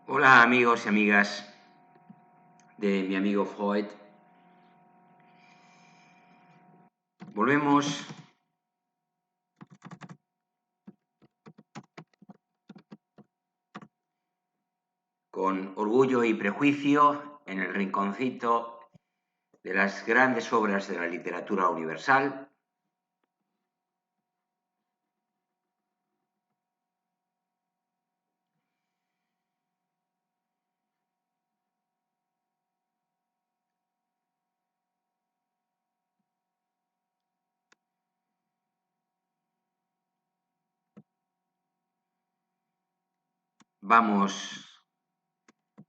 Hola amigos y amigas de mi amigo Freud. Volvemos con Orgullo y Prejuicio en el rinconcito de las grandes obras de la literatura universal. Vamos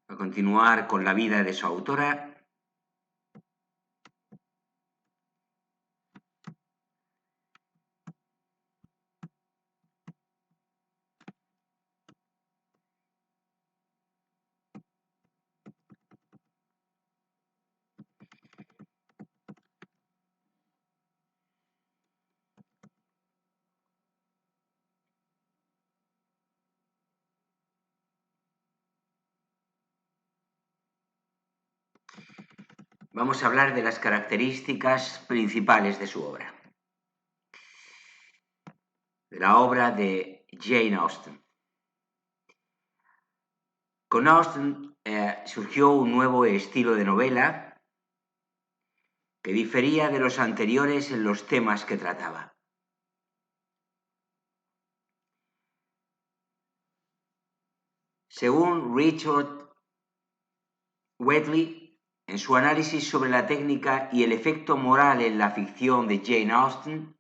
a continuar con la vida de su autora. Vamos a hablar de las características principales de su obra. De la obra de Jane Austen. Con Austen surgió un nuevo estilo de novela que difería de los anteriores en los temas que trataba. Según Richard Wheatley, en su análisis sobre la técnica y el efecto moral en la ficción de Jane Austen,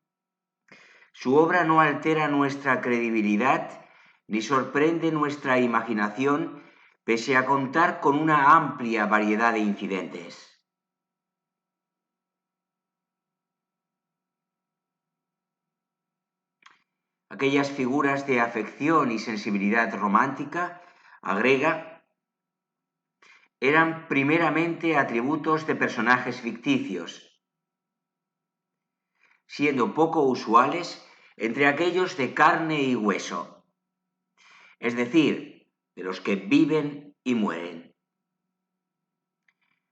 su obra no altera nuestra credibilidad ni sorprende nuestra imaginación pese a contar con una amplia variedad de incidentes. Aquellas figuras de afección y sensibilidad romántica, agrega, eran primeramente atributos de personajes ficticios, siendo poco usuales entre aquellos de carne y hueso, es decir, de los que viven y mueren.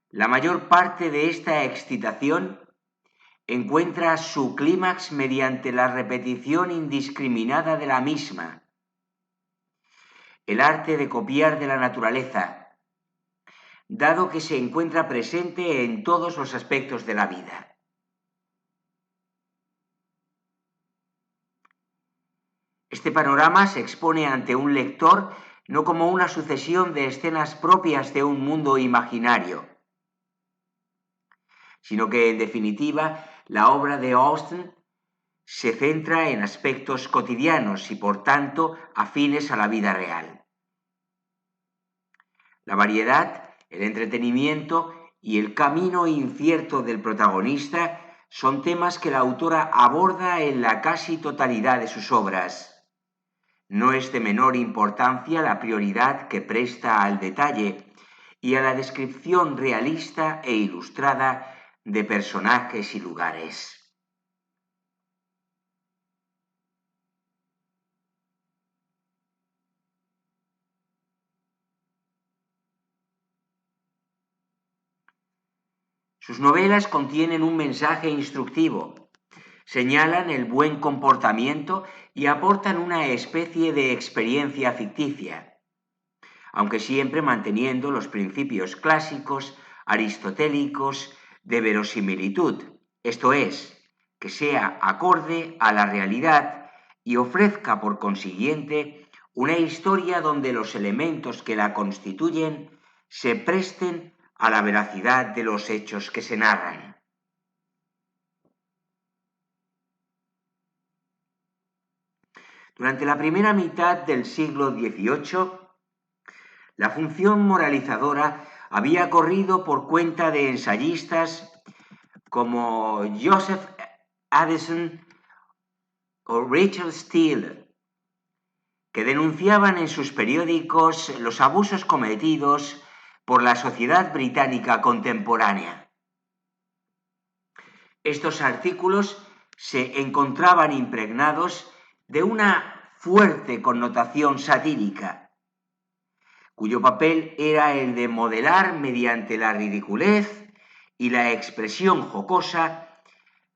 La mayor parte de esta excitación encuentra su clímax mediante la repetición indiscriminada de la misma, el arte de copiar de la naturaleza, dado que se encuentra presente en todos los aspectos de la vida. Este panorama se expone ante un lector no como una sucesión de escenas propias de un mundo imaginario, sino que, en definitiva, la obra de Austen se centra en aspectos cotidianos y, por tanto, afines a la vida real. La variedad, el entretenimiento y el camino incierto del protagonista son temas que la autora aborda en la casi totalidad de sus obras. No es de menor importancia la prioridad que presta al detalle y a la descripción realista e ilustrada de personajes y lugares. Sus novelas contienen un mensaje instructivo, señalan el buen comportamiento y aportan una especie de experiencia ficticia, aunque siempre manteniendo los principios clásicos aristotélicos de verosimilitud, esto es, que sea acorde a la realidad y ofrezca por consiguiente una historia donde los elementos que la constituyen se presten a la veracidad de los hechos que se narran. Durante la primera mitad del siglo XVIII, la función moralizadora había corrido por cuenta de ensayistas como Joseph Addison o Rachel Steele, que denunciaban en sus periódicos los abusos cometidos por la sociedad británica contemporánea. Estos artículos se encontraban impregnados de una fuerte connotación satírica, cuyo papel era el de modelar mediante la ridiculez y la expresión jocosa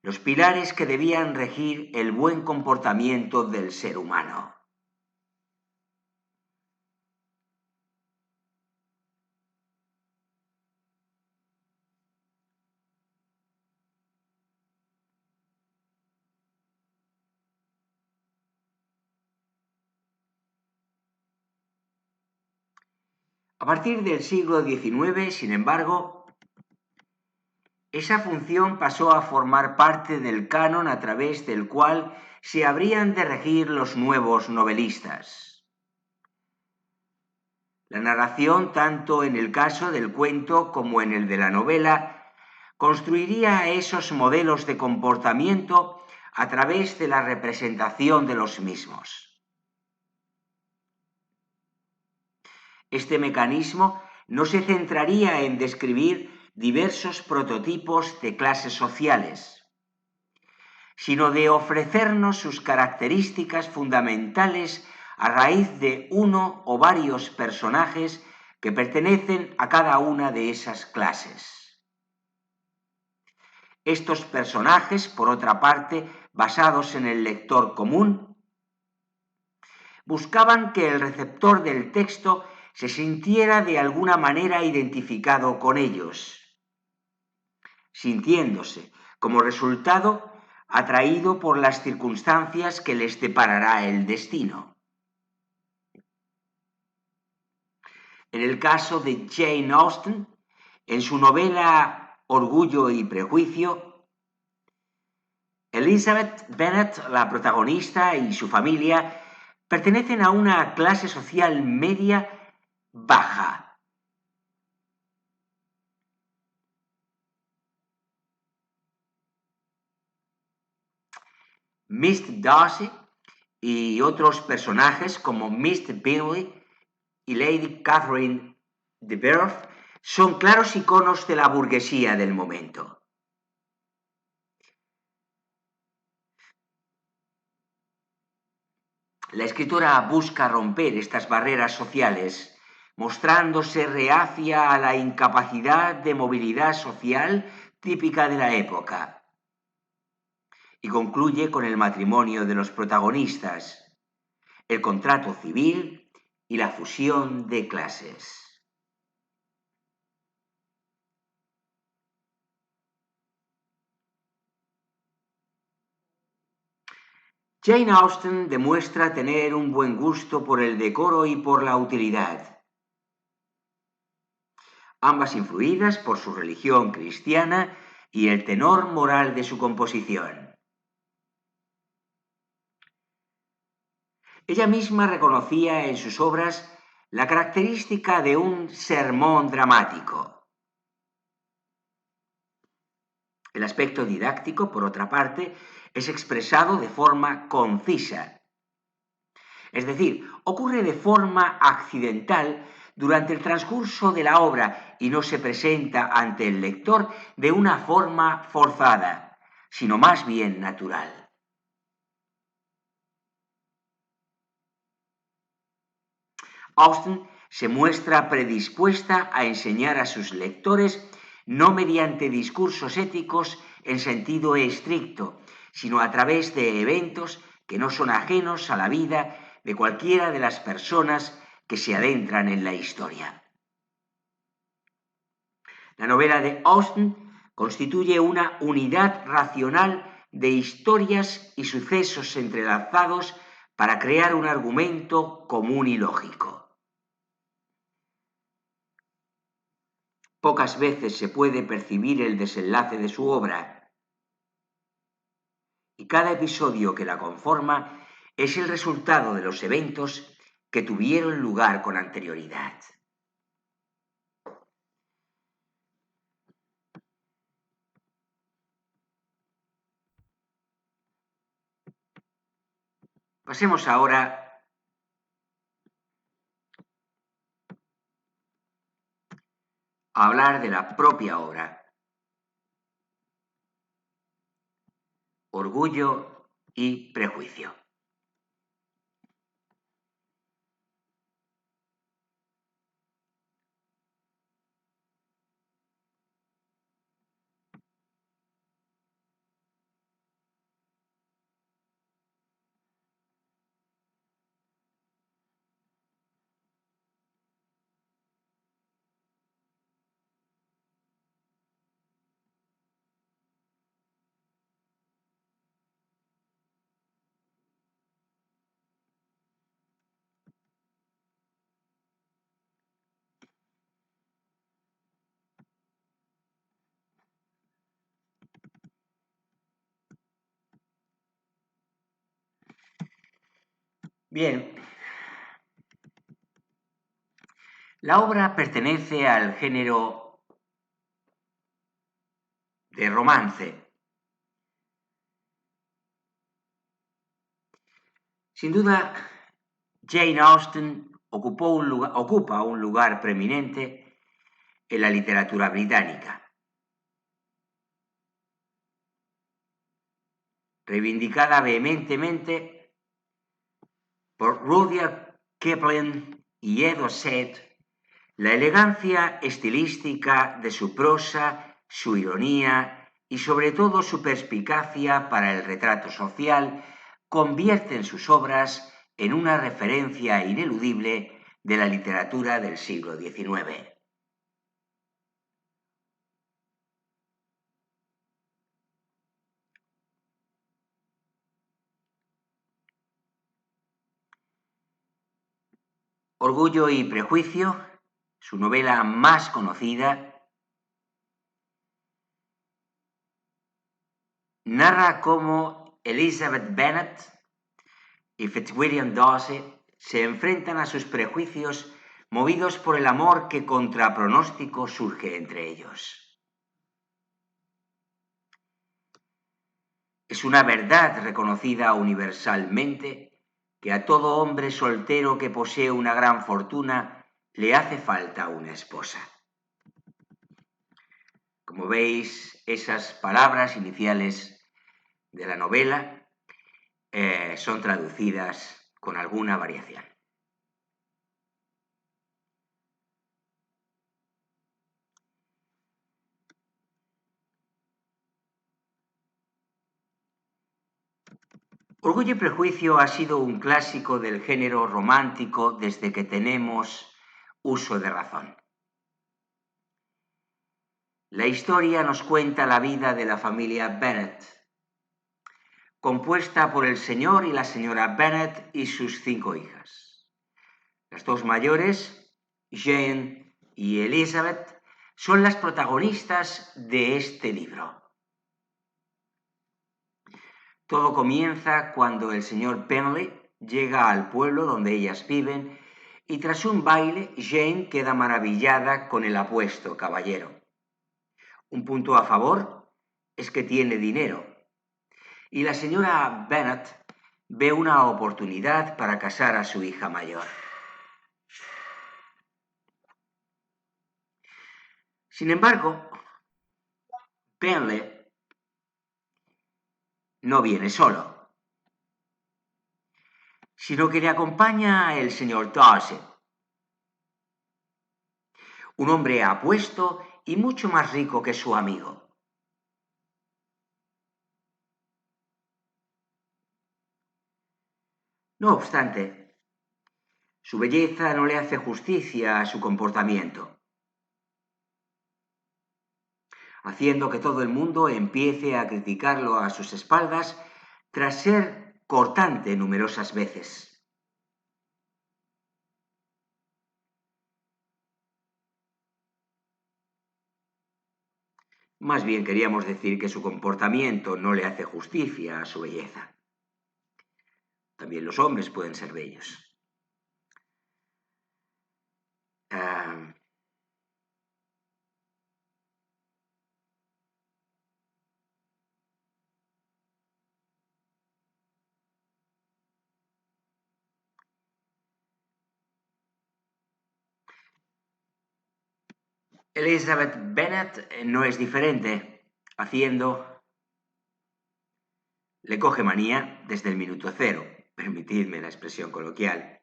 los pilares que debían regir el buen comportamiento del ser humano. A partir del siglo XIX, sin embargo, esa función pasó a formar parte del canon a través del cual se habrían de regir los nuevos novelistas. La narración, tanto en el caso del cuento como en el de la novela, construiría esos modelos de comportamiento a través de la representación de los mismos. Este mecanismo no se centraría en describir diversos prototipos de clases sociales, sino de ofrecernos sus características fundamentales a raíz de uno o varios personajes que pertenecen a cada una de esas clases. Estos personajes, por otra parte, basados en el lector común, buscaban que el receptor del texto se sintiera de alguna manera identificado con ellos, sintiéndose, como resultado, atraído por las circunstancias que les deparará el destino. En el caso de Jane Austen, en su novela Orgullo y Prejuicio, Elizabeth Bennet, la protagonista, y su familia pertenecen a una clase social media baja. Mr. Darcy y otros personajes como Mr. Bingley y Lady Catherine de Bourgh son claros iconos de la burguesía del momento. La escritora busca romper estas barreras sociales, mostrándose reacia a la incapacidad de movilidad social típica de la época. Y concluye con el matrimonio de los protagonistas, el contrato civil y la fusión de clases. Jane Austen demuestra tener un buen gusto por el decoro y por la utilidad, ambas influidas por su religión cristiana y el tenor moral de su composición. Ella misma reconocía en sus obras la característica de un sermón dramático. El aspecto didáctico, por otra parte, es expresado de forma concisa. Es decir, ocurre de forma accidental durante el transcurso de la obra y no se presenta ante el lector de una forma forzada, sino más bien natural. Austen se muestra predispuesta a enseñar a sus lectores no mediante discursos éticos en sentido estricto, sino a través de eventos que no son ajenos a la vida de cualquiera de las personas que se adentran en la historia. La novela de Austen constituye una unidad racional de historias y sucesos entrelazados para crear un argumento común y lógico. Pocas veces se puede percibir el desenlace de su obra, y cada episodio que la conforma es el resultado de los eventos que tuvieron lugar con anterioridad. Pasemos ahora a hablar de la propia obra. Orgullo y Prejuicio. Bien, la obra pertenece al género de romance. Sin duda, Jane Austen ocupa un lugar preeminente en la literatura británica. Reivindicada vehementemente por Rudyard Kipling y Edo Said, la elegancia estilística de su prosa, su ironía y sobre todo su perspicacia para el retrato social convierten sus obras en una referencia ineludible de la literatura del siglo XIX. Orgullo y prejuicio, su novela más conocida, narra cómo Elizabeth Bennet y Fitzwilliam Darcy se enfrentan a sus prejuicios movidos por el amor que contra pronóstico surge entre ellos. Es una verdad reconocida universalmente que a todo hombre soltero que posee una gran fortuna le hace falta una esposa. Como veis, esas palabras iniciales de la novela son traducidas con alguna variación. Orgullo y prejuicio ha sido un clásico del género romántico desde que tenemos uso de razón. La historia nos cuenta la vida de la familia Bennet, compuesta por el señor y la señora Bennet y sus 5 hijas. Las 2 mayores, Jane y Elizabeth, son las protagonistas de este libro. Todo comienza cuando el señor Bentley llega al pueblo donde ellas viven y tras un baile Jane queda maravillada con el apuesto caballero. Un punto a favor es que tiene dinero y la señora Bennet ve una oportunidad para casar a su hija mayor. Sin embargo, Bentley no viene solo, sino que le acompaña el señor Darcy, un hombre apuesto y mucho más rico que su amigo. No obstante, su belleza no le hace justicia a su comportamiento, haciendo que todo el mundo empiece a criticarlo a sus espaldas tras ser cortante numerosas veces. Más bien queríamos decir que su comportamiento no le hace justicia a su belleza. También los hombres pueden ser bellos. Elizabeth Bennet no es diferente, haciendo... Le coge manía desde el minuto cero, permitidme la expresión coloquial.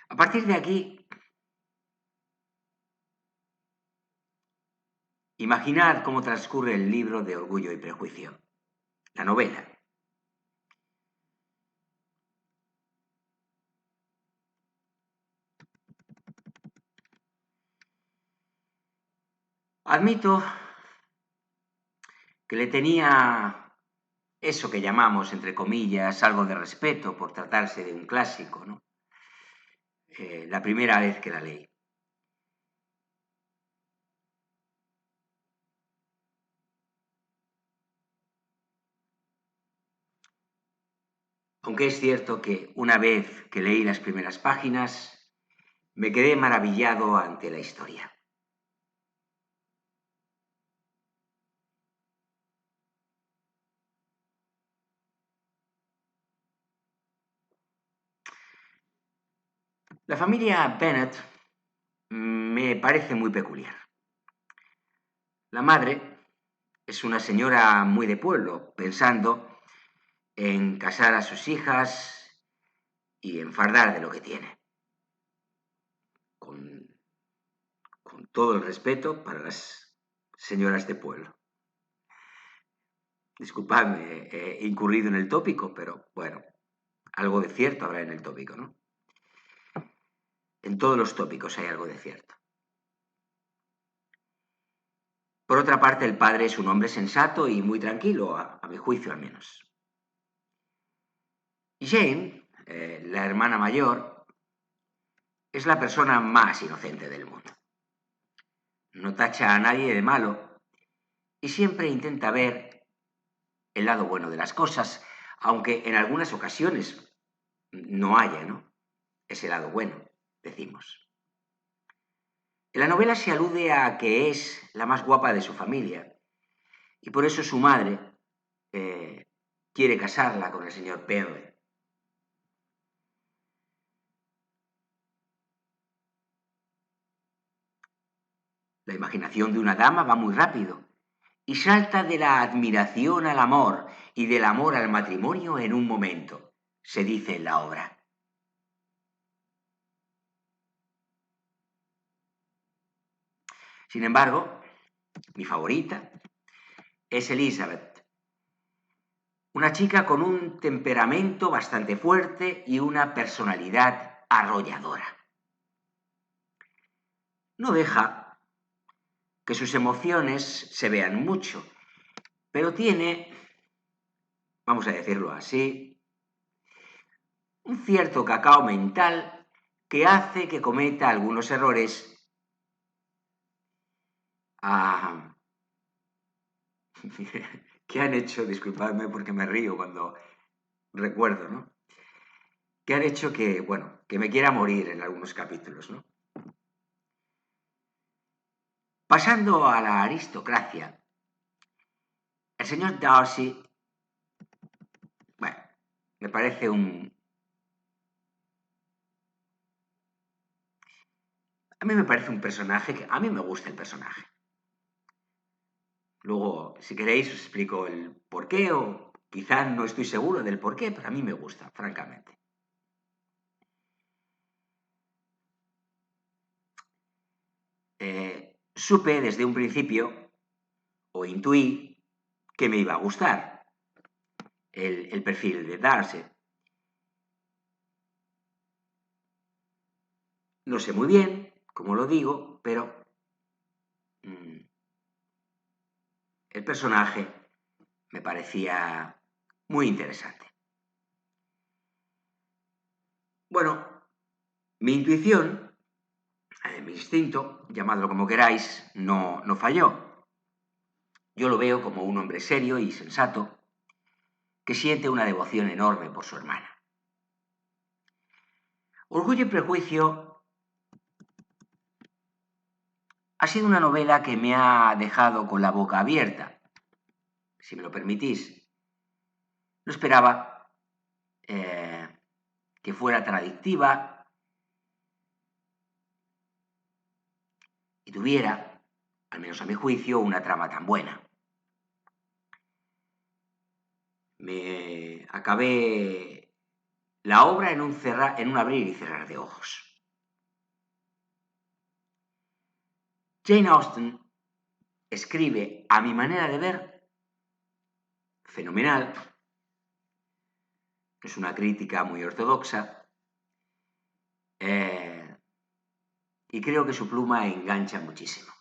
A partir de aquí, imaginad cómo transcurre el libro de Orgullo y Prejuicio, la novela. Admito que le tenía eso que llamamos, entre comillas, algo de respeto por tratarse de un clásico, ¿no? La primera vez que la leí. aunque es cierto que una vez que leí las primeras páginas, me quedé maravillado ante la historia. La familia Bennett me parece muy peculiar. La madre es una señora muy de pueblo, pensando en casar a sus hijas y enfardar de lo que tiene. Con, con todo el respeto para las señoras de pueblo. Disculpadme, he incurrido en el tópico, pero bueno, algo de cierto habrá en el tópico, ¿no? En todos los tópicos hay algo de cierto. Por otra parte, el padre es un hombre sensato y muy tranquilo, a mi juicio al menos. Jane, la hermana mayor, es la persona más inocente del mundo. No tacha a nadie de malo y siempre intenta ver el lado bueno de las cosas, aunque en algunas ocasiones no haya, ¿no? Ese lado bueno, decimos. En la novela se alude a que es la más guapa de su familia y por eso su madre eh, quiere casarla con el señor Perry. La imaginación de una dama va muy rápido y salta de la admiración al amor y del amor al matrimonio en un momento, se dice en la obra. Sin embargo, mi favorita es Elizabeth, una chica con un temperamento bastante fuerte y una personalidad arrolladora. No deja que sus emociones se vean mucho, pero tiene, vamos a decirlo así, un cierto cacao mental que hace que cometa algunos errores que han hecho, disculpadme porque me río cuando recuerdo, ¿no? Que han hecho que, bueno, que me quiera morir en algunos capítulos, ¿no? Pasando a la aristocracia, el señor Darcy, bueno, me parece a mí me parece un personaje que a mí me gusta el personaje. Luego, si queréis, os explico el por qué o quizá no estoy seguro del por qué, pero a mí me gusta, francamente. Supe desde un principio, o intuí, que me iba a gustar el perfil de Darcy. No sé muy bien cómo lo digo, pero mmm, el personaje me parecía muy interesante. Bueno, mi intuición, mi instinto, llamadlo como queráis, no falló. Yo lo veo como un hombre serio y sensato que siente una devoción enorme por su hermana. Orgullo y Prejuicio ha sido una novela que me ha dejado con la boca abierta, si me lo permitís. No esperaba que fuera tan adictiva y tuviera, al menos a mi juicio, una trama tan buena. Me acabé la obra en un abrir y cerrar de ojos. Jane Austen escribe, a mi manera de ver, fenomenal. Es una crítica muy ortodoxa. Y creo que su pluma engancha muchísimo.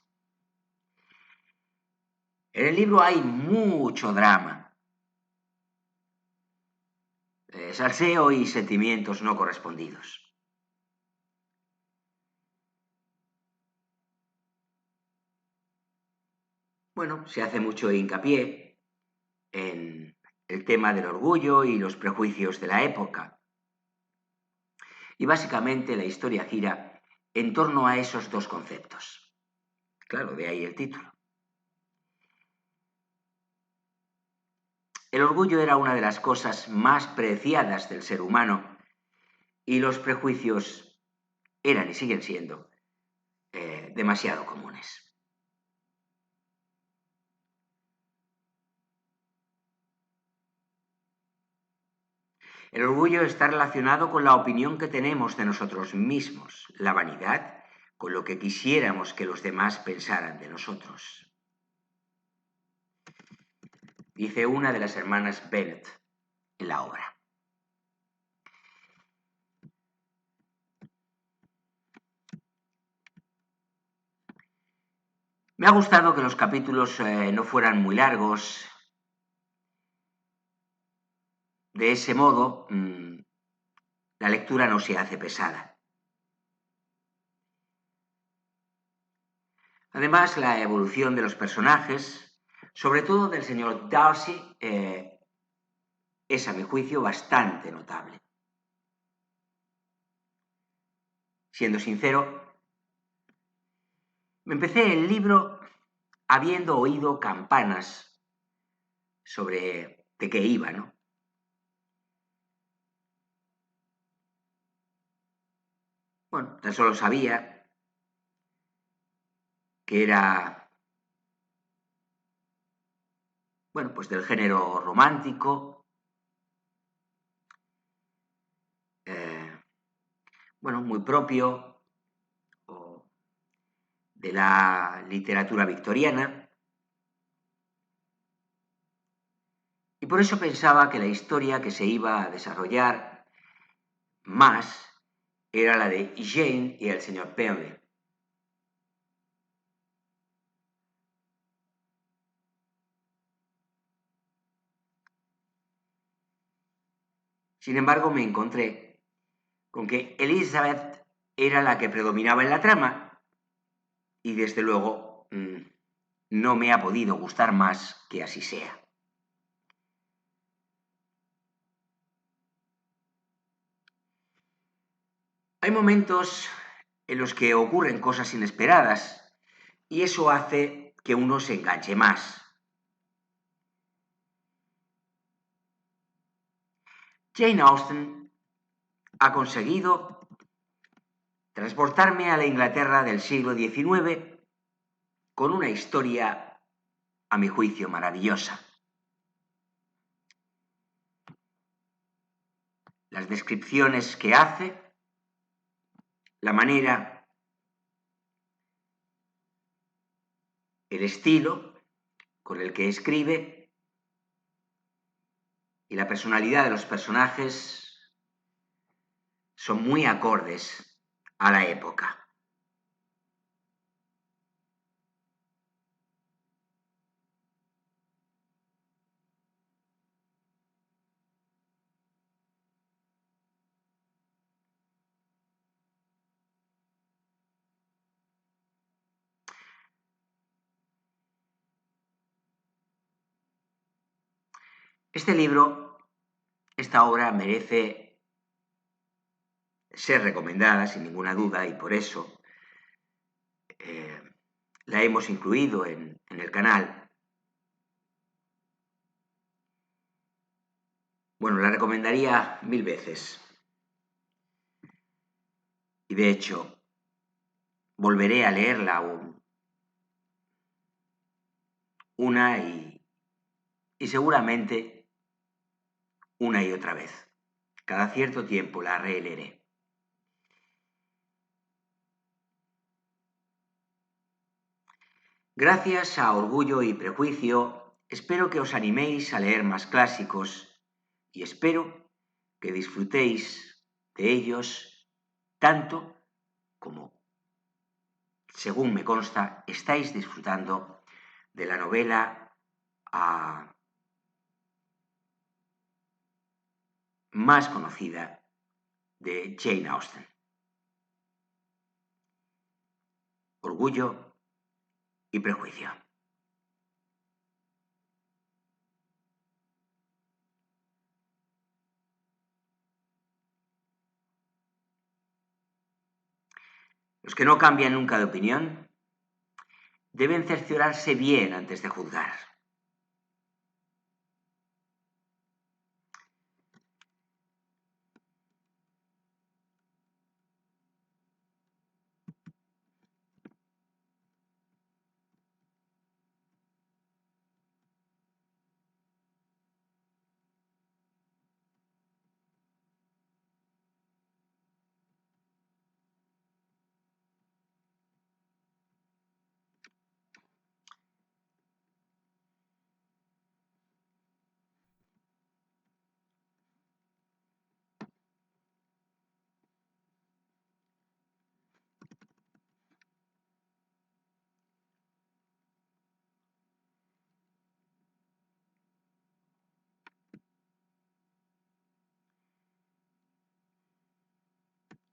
En el libro hay mucho drama, salseo y sentimientos no correspondidos. Bueno, se hace mucho hincapié en el tema del orgullo y los prejuicios de la época. Y básicamente la historia gira en torno a esos dos conceptos. Claro, de ahí el título. El orgullo era una de las cosas más preciadas del ser humano y los prejuicios eran y siguen siendo demasiado comunes. El orgullo está relacionado con la opinión que tenemos de nosotros mismos, la vanidad con lo que quisiéramos que los demás pensaran de nosotros. Dice una de las hermanas Bennett en la obra. Me ha gustado que los capítulos no fueran muy largos. De ese modo, la lectura no se hace pesada. Además, la evolución de los personajes, sobre todo del señor Darcy, es a mi juicio bastante notable. Siendo sincero, me empecé el libro habiendo oído campanas sobre de qué iba, ¿no? Bueno, tan solo sabía que era, bueno, pues del género romántico, bueno, muy propio de la literatura victoriana, y por eso pensaba que la historia que se iba a desarrollar más era la de Jane y el señor Penley. Sin embargo, me encontré con que Elizabeth era la que predominaba en la trama y desde luego no me ha podido gustar más que así sea. Hay momentos en los que ocurren cosas inesperadas y eso hace que uno se enganche más. Jane Austen ha conseguido transportarme a la Inglaterra del siglo XIX con una historia, a mi juicio, maravillosa. Las descripciones que hace, la manera, el estilo con el que escribe y la personalidad de los personajes son muy acordes a la época. Este libro, esta obra merece ser recomendada sin ninguna duda y por eso la hemos incluido en el canal. Bueno, la recomendaría 1000 veces. Y de hecho, volveré a leerla una y seguramente una y otra vez. Cada cierto tiempo la releeré. Gracias a Orgullo y Prejuicio, espero que os animéis a leer más clásicos y espero que disfrutéis de ellos tanto como, según me consta, estáis disfrutando de la novela más conocida de Jane Austen. Orgullo y Prejuicio. Los que no cambian nunca de opinión deben cerciorarse bien antes de juzgar.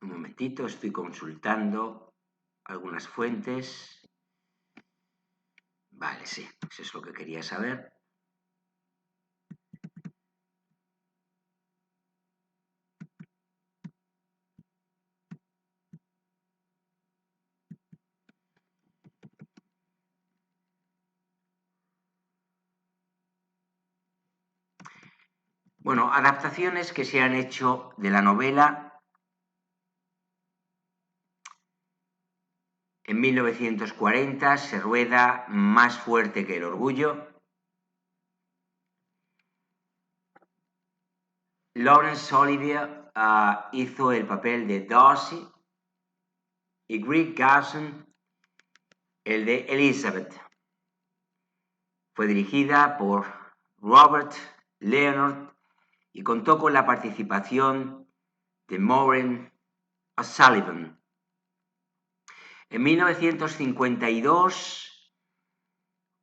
Un momentito, estoy consultando algunas fuentes. Vale, sí, eso es lo que quería saber. Bueno, adaptaciones que se han hecho de la novela en 1940, se rueda Más fuerte que el orgullo. Laurence Olivier hizo el papel de Darcy y Greig Garson el de Elizabeth. Fue dirigida por Robert Leonard y contó con la participación de Maureen O'Sullivan. En 1952,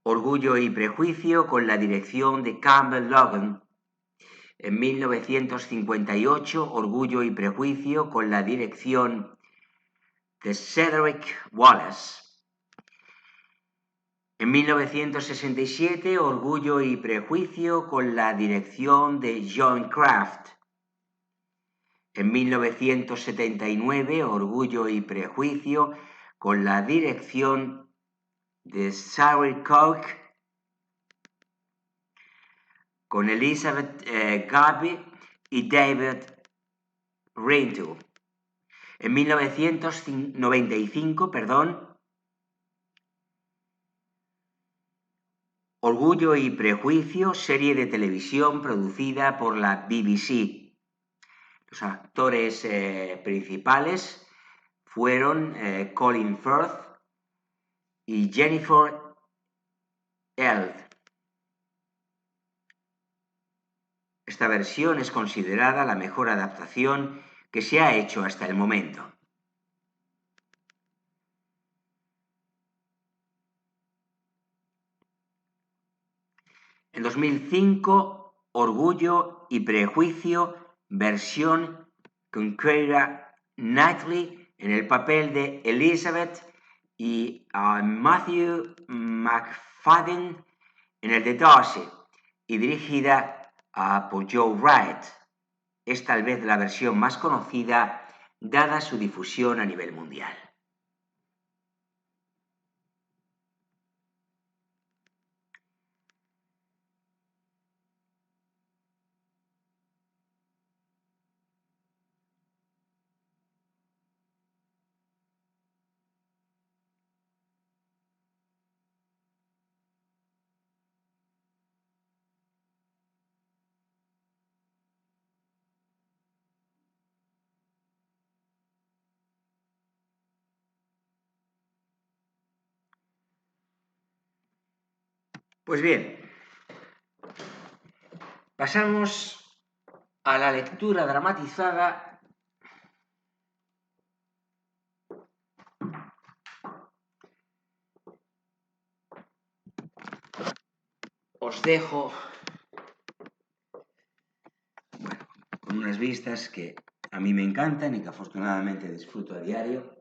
Orgullo y prejuicio, con la dirección de Campbell Logan. En 1958, Orgullo y prejuicio, con la dirección de Cedric Wallace. En 1967, Orgullo y prejuicio, con la dirección de John Craft. En 1979, Orgullo y prejuicio, con la dirección de Sari Koch, con Elizabeth Garby y David Rintoul. En 1995, Orgullo y prejuicio, serie de televisión producida por la BBC. Los actores principales fueron Colin Firth y Jennifer Eld. Esta versión es considerada la mejor adaptación que se ha hecho hasta el momento. En 2005, Orgullo y prejuicio, versión con Keira Knightley en el papel de Elizabeth y Matthew McFadden en el de Darcy, y dirigida por Joe Wright. Es tal vez la versión más conocida dada su difusión a nivel mundial. Pues bien, pasamos a la lectura dramatizada os dejo con unas vistas que a mí me encantan y que afortunadamente disfruto a diario.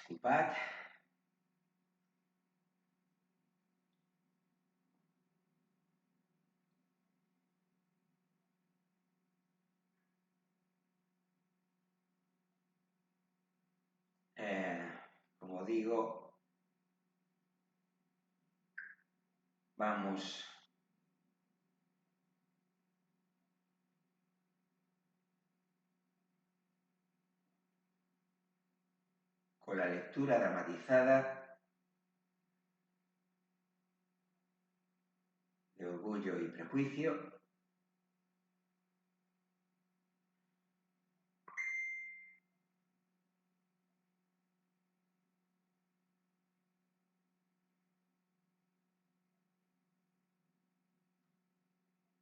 Disculpad. como digo, vamos con la lectura dramatizada de Orgullo y Prejuicio.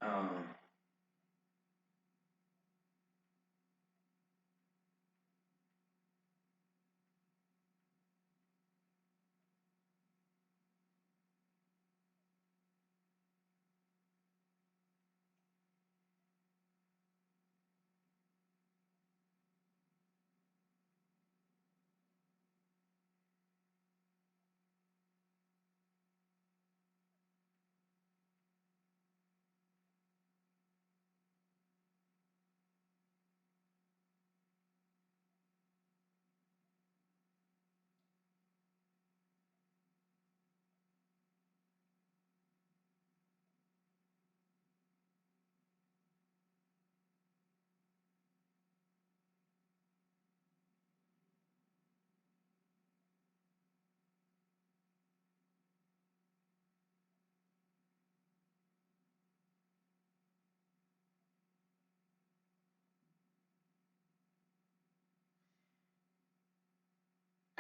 Ah,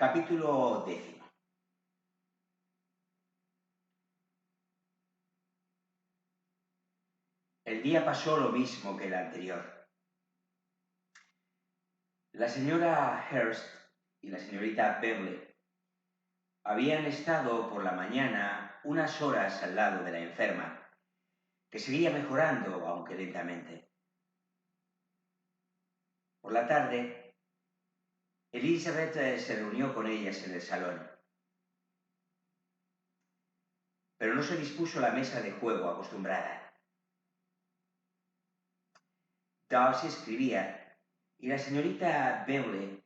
capítulo 10. El día pasó lo mismo que el anterior. La señora Hearst y la señorita Beverley habían estado por la mañana unas horas al lado de la enferma, que seguía mejorando, aunque lentamente. Por la tarde, Elizabeth se reunió con ellas en el salón, pero no se dispuso la mesa de juego acostumbrada. Darcy escribía y la señorita Beverley,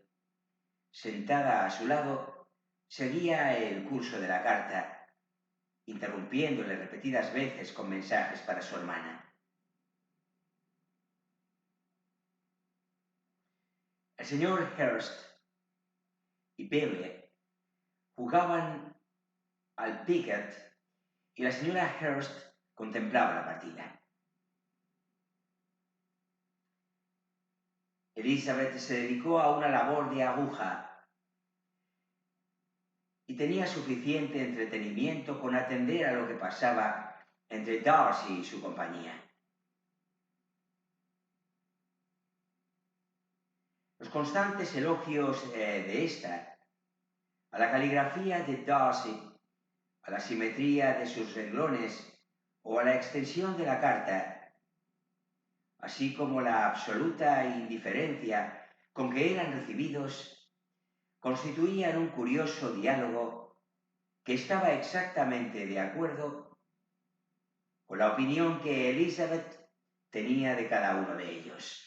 sentada a su lado, seguía el curso de la carta, interrumpiéndole repetidas veces con mensajes para su hermana. El señor Hearst y Beverley jugaban al piquet y la señora Hearst contemplaba la partida. Elizabeth se dedicó a una labor de aguja y tenía suficiente entretenimiento con atender a lo que pasaba entre Darcy y su compañía. Los constantes elogios de esta, a la caligrafía de Darcy, a la simetría de sus renglones o a la extensión de la carta, así como la absoluta indiferencia con que eran recibidos, constituían un curioso diálogo que estaba exactamente de acuerdo con la opinión que Elizabeth tenía de cada uno de ellos.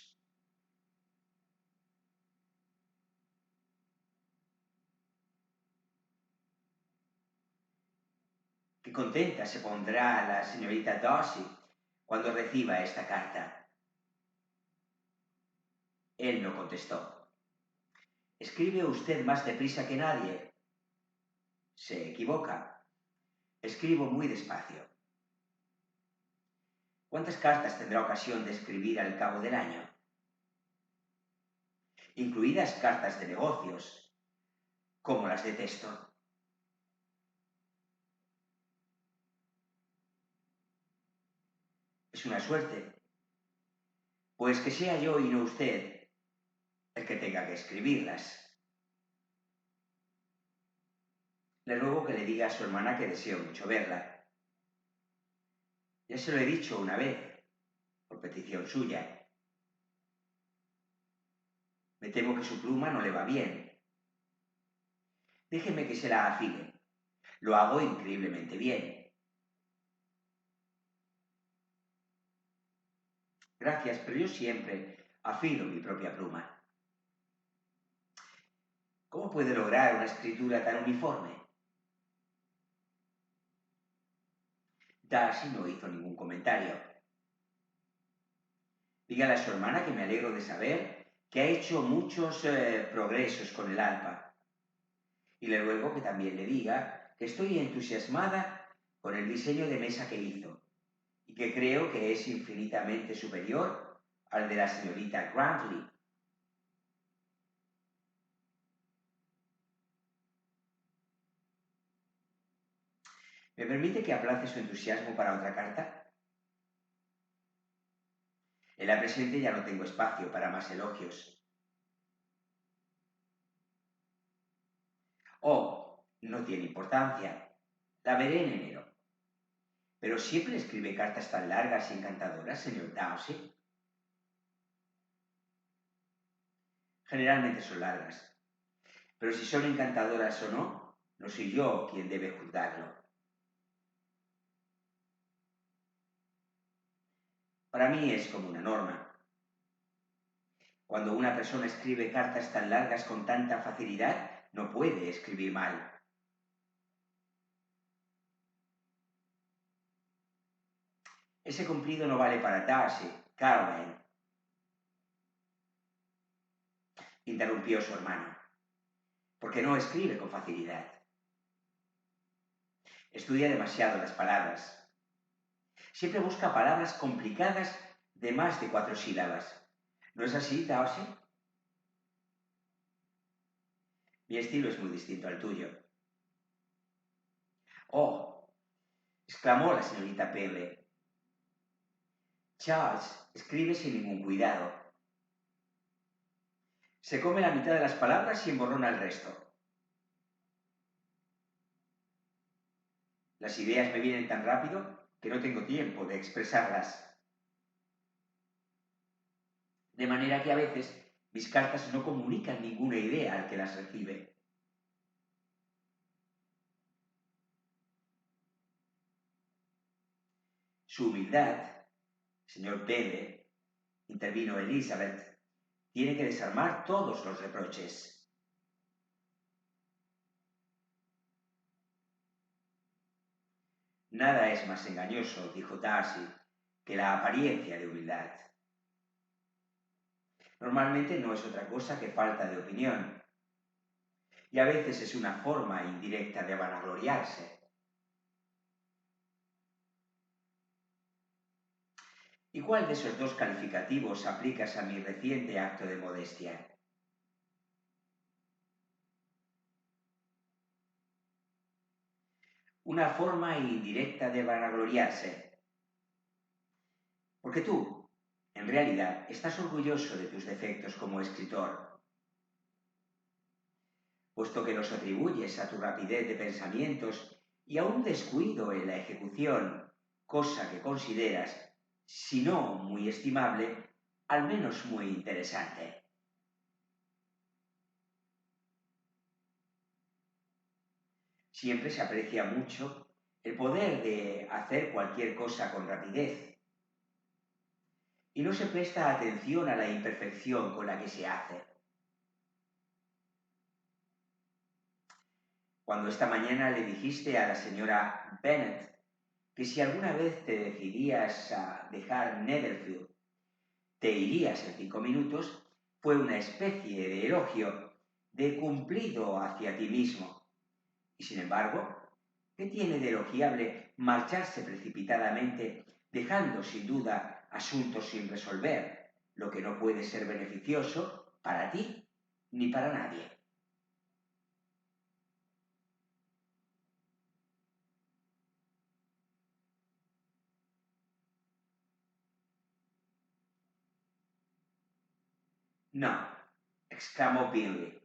Qué contenta se pondrá la señorita Darcy cuando reciba esta carta. Él no contestó. Escribe usted más deprisa que nadie. Se equivoca. Escribo muy despacio. ¿Cuántas cartas tendrá ocasión de escribir al cabo del año? Incluidas cartas de negocios, como las detesto. Es una suerte, pues que sea yo y no usted el que tenga que escribirlas. Le ruego que le diga a su hermana que deseo mucho verla. Ya se lo he dicho una vez, por petición suya. Me temo que su pluma no le va bien. Déjeme que se la afile. Lo hago increíblemente bien. Gracias, pero yo siempre afilo mi propia pluma. ¿Cómo puede lograr una escritura tan uniforme? Darcy no hizo ningún comentario. Dígale a su hermana que me alegro de saber que ha hecho muchos progresos con el arpa. Y le ruego que también le diga que estoy entusiasmada con el diseño de mesa que hizo y que creo que es infinitamente superior al de la señorita Grantley. ¿Me permite que aplace su entusiasmo para otra carta? En la presente ya no tengo espacio para más elogios. Oh, no tiene importancia. La veré en enero. ¿Pero siempre escribe cartas tan largas y encantadoras, señor Darcy? Generalmente son largas. Pero si son encantadoras o no, no soy yo quien debe juzgarlo. Para mí es como una norma. Cuando una persona escribe cartas tan largas con tanta facilidad, no puede escribir mal. Ese cumplido no vale para Darcy, Caroline, interrumpió su hermano, porque no escribe con facilidad. Estudia demasiado las palabras. Siempre busca palabras complicadas de más de 4 sílabas. ¿No es así, Darcy? Mi estilo es muy distinto al tuyo. Oh, exclamó la señorita Pele. Charles escribe sin ningún cuidado. Se come la mitad de las palabras y emborrona el resto. Las ideas me vienen tan rápido que no tengo tiempo de expresarlas. De manera que a veces mis cartas no comunican ninguna idea al que las recibe. Su humildad, señor Pele, intervino Elizabeth, tiene que desarmar todos los reproches. Nada es más engañoso, dijo Darcy, que la apariencia de humildad. Normalmente no es otra cosa que falta de opinión, y a veces es una forma indirecta de vanagloriarse. ¿Y cuál de esos dos calificativos aplicas a mi reciente acto de modestia? Una forma indirecta de vanagloriarse. Porque tú, en realidad, estás orgulloso de tus defectos como escritor, puesto que los atribuyes a tu rapidez de pensamientos y a un descuido en la ejecución, cosa que consideras, si no muy estimable, al menos muy interesante. Siempre se aprecia mucho el poder de hacer cualquier cosa con rapidez y no se presta atención a la imperfección con la que se hace. Cuando esta mañana le dijiste a la señora Bennet que si alguna vez te decidías a dejar Netherfield, te irías en 5 minutos, fue una especie de elogio, de cumplido hacia ti mismo. Y sin embargo, ¿qué tiene de elogiable marcharse precipitadamente, dejando sin duda asuntos sin resolver, lo que no puede ser beneficioso para ti ni para nadie? No, exclamó Bingley.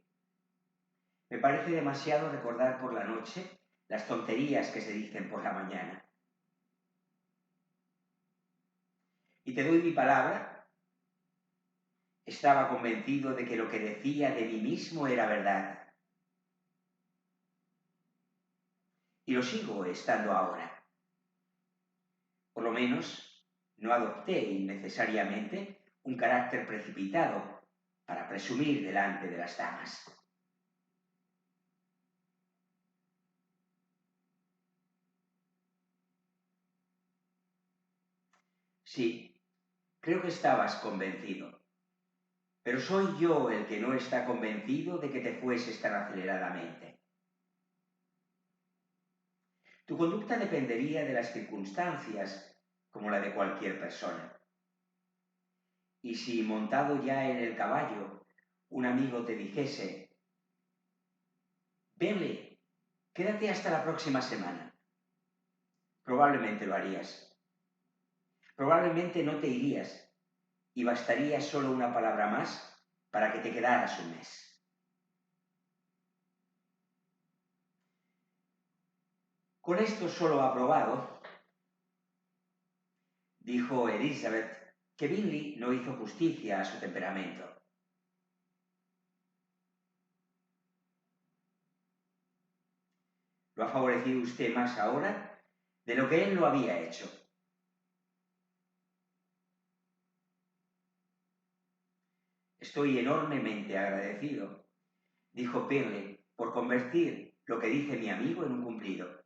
Me parece demasiado recordar por la noche las tonterías que se dicen por la mañana. Y te doy mi palabra, estaba convencido de que lo que decía de mí mismo era verdad. Y lo sigo estando ahora. Por lo menos, no adopté innecesariamente un carácter precipitado para presumir delante de las damas. Sí, creo que estabas convencido. Pero soy yo el que no está convencido de que te fueses tan aceleradamente. Tu conducta dependería de las circunstancias, como la de cualquier persona. Y si montado ya en el caballo, un amigo te dijese: Bentley, quédate hasta la próxima semana, probablemente lo harías. Probablemente no te irías y bastaría solo una palabra más para que te quedaras un mes. Con esto solo aprobado, dijo Elizabeth que Bingley no hizo justicia a su temperamento. Lo ha favorecido usted más ahora de lo que él lo había hecho. Estoy enormemente agradecido, dijo Bingley, por convertir lo que dice mi amigo en un cumplido.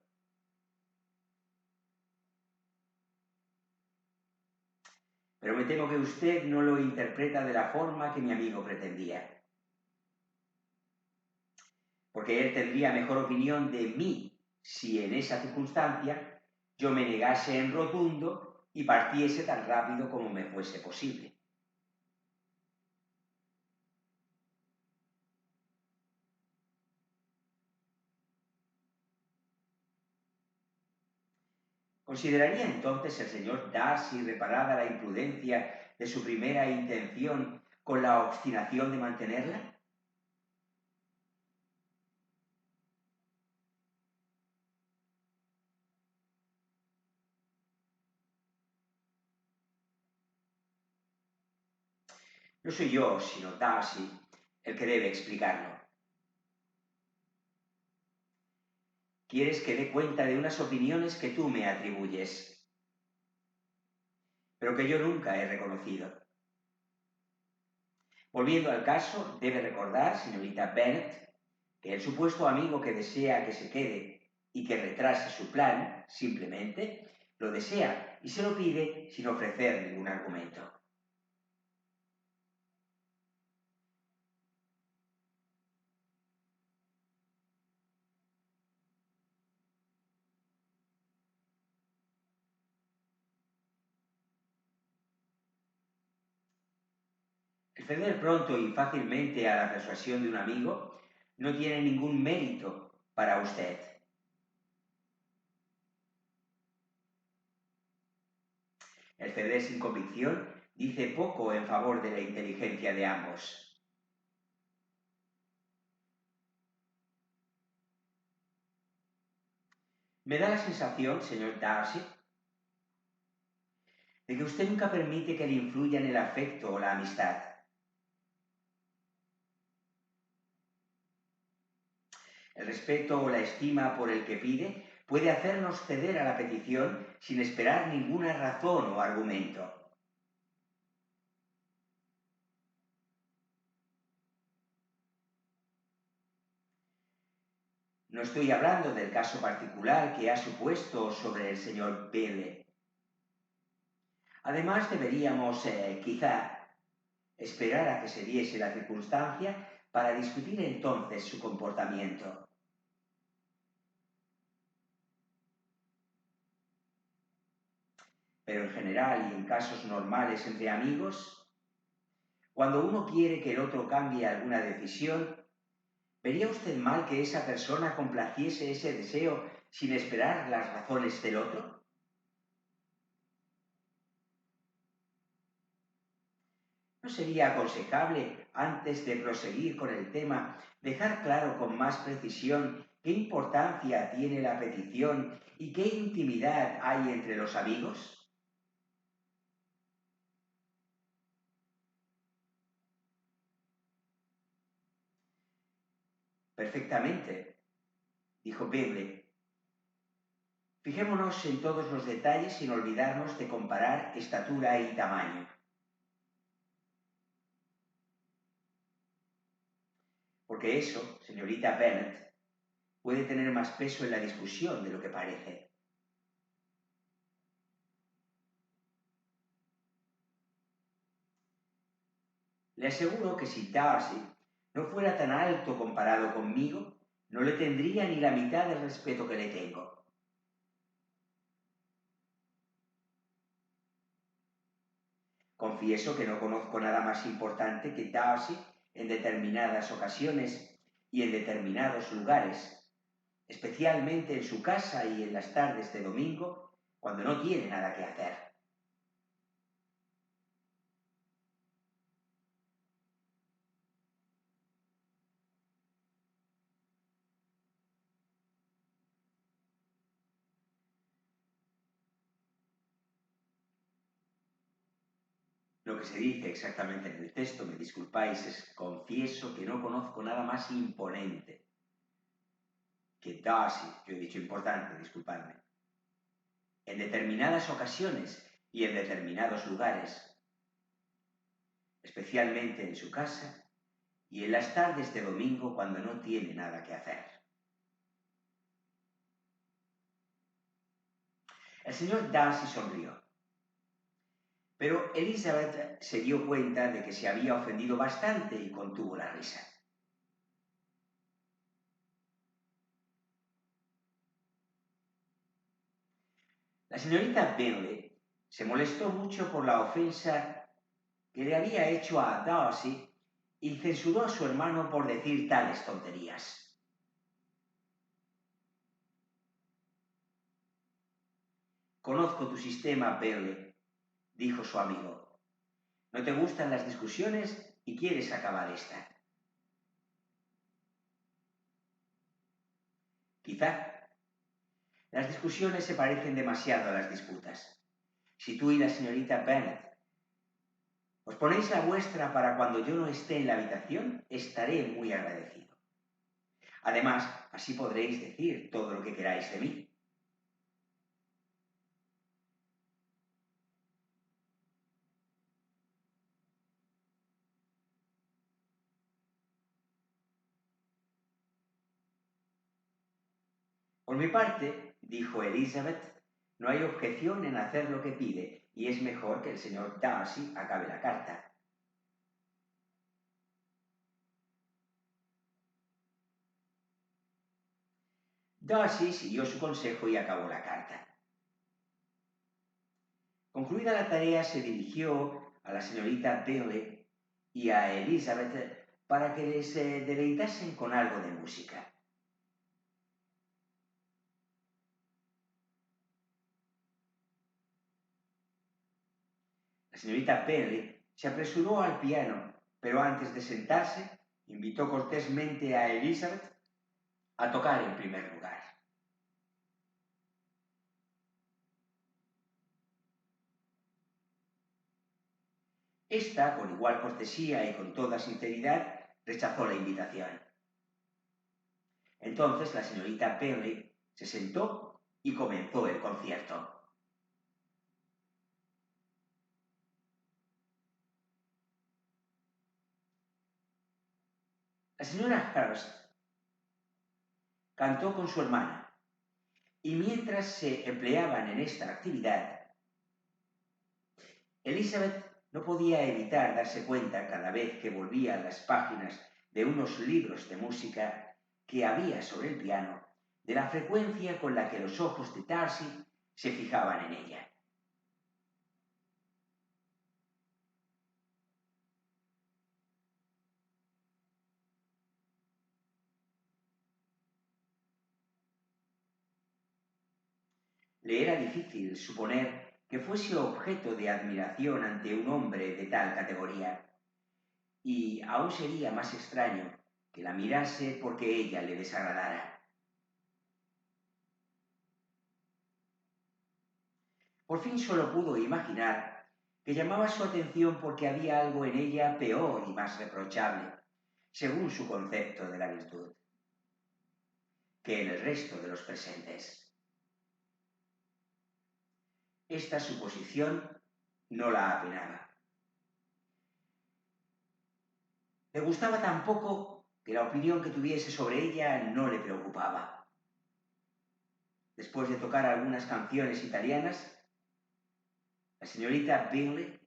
Pero me temo que usted no lo interpreta de la forma que mi amigo pretendía. Porque él tendría mejor opinión de mí si en esa circunstancia yo me negase en rotundo y partiese tan rápido como me fuese posible. ¿Consideraría entonces el señor Darcy reparada la imprudencia de su primera intención con la obstinación de mantenerla? No soy yo, sino Darcy, el que debe explicarlo. Quieres que dé cuenta de unas opiniones que tú me atribuyes, pero que yo nunca he reconocido. Volviendo al caso, debe recordar, señorita Bennet, que el supuesto amigo que desea que se quede y que retrase su plan, simplemente, lo desea y se lo pide sin ofrecer ningún argumento. El ceder pronto y fácilmente a la persuasión de un amigo no tiene ningún mérito para usted. El ceder sin convicción dice poco en favor de la inteligencia de ambos. Me da la sensación, señor Darcy, de que usted nunca permite que le influyan el afecto o la amistad. El respeto o la estima por el que pide puede hacernos ceder a la petición sin esperar ninguna razón o argumento. No estoy hablando del caso particular que ha supuesto sobre el señor Bennet. Además, deberíamos, quizá, esperar a que se diese la circunstancia para discutir entonces su comportamiento. Pero en general y en casos normales entre amigos, cuando uno quiere que el otro cambie alguna decisión, ¿vería usted mal que esa persona complaciese ese deseo sin esperar las razones del otro? ¿No sería aconsejable, antes de proseguir con el tema, dejar claro con más precisión qué importancia tiene la petición y qué intimidad hay entre los amigos? Perfectamente, dijo Bingley. Fijémonos en todos los detalles sin olvidarnos de comparar estatura y tamaño. Porque eso, señorita Bennet, puede tener más peso en la discusión de lo que parece. Le aseguro que si Darcy no fuera tan alto comparado conmigo, no le tendría ni la mitad del respeto que le tengo. Confieso que no conozco nada más importante que Darcy en determinadas ocasiones y en determinados lugares, especialmente en su casa y en las tardes de domingo, cuando no tiene nada que hacer. Lo que se dice exactamente en el texto, me disculpáis, es confieso que no conozco nada más imponente que Darcy, yo he dicho importante, disculpadme, en determinadas ocasiones y en determinados lugares, especialmente en su casa y en las tardes de domingo cuando no tiene nada que hacer. El señor Darcy sonrió, pero Elizabeth se dio cuenta de que se había ofendido bastante y contuvo la risa. La señorita Bingley se molestó mucho por la ofensa que le había hecho a Darcy y censuró a su hermano por decir tales tonterías. Conozco tu sistema, Bingley, dijo su amigo. No te gustan las discusiones y quieres acabar esta. Quizá. Las discusiones se parecen demasiado a las disputas. Si tú y la señorita Bennet os ponéis la vuestra para cuando yo no esté en la habitación, estaré muy agradecido. Además, así podréis decir todo lo que queráis de mí. Por mi parte, dijo Elizabeth, no hay objeción en hacer lo que pide, y es mejor que el señor Darcy acabe la carta. Darcy siguió su consejo y acabó la carta. Concluida la tarea, se dirigió a la señorita Bingley y a Elizabeth para que les deleitasen con algo de música. La señorita Bingley se apresuró al piano, pero antes de sentarse, invitó cortésmente a Elizabeth a tocar en primer lugar. Esta, con igual cortesía y con toda sinceridad, rechazó la invitación. Entonces la señorita Bingley se sentó y comenzó el concierto. La señora Hurst cantó con su hermana, y mientras se empleaban en esta actividad, Elizabeth no podía evitar darse cuenta cada vez que volvía a las páginas de unos libros de música que había sobre el piano, de la frecuencia con la que los ojos de Darcy se fijaban en ella. Le era difícil suponer que fuese objeto de admiración ante un hombre de tal categoría, y aún sería más extraño que la mirase porque ella le desagradara. Por fin solo pudo imaginar que llamaba su atención porque había algo en ella peor y más reprochable, según su concepto de la virtud, que en el resto de los presentes. Esta suposición no la apenaba. Le gustaba tan poco que la opinión que tuviese sobre ella no le preocupaba. Después de tocar algunas canciones italianas, la señorita Bingley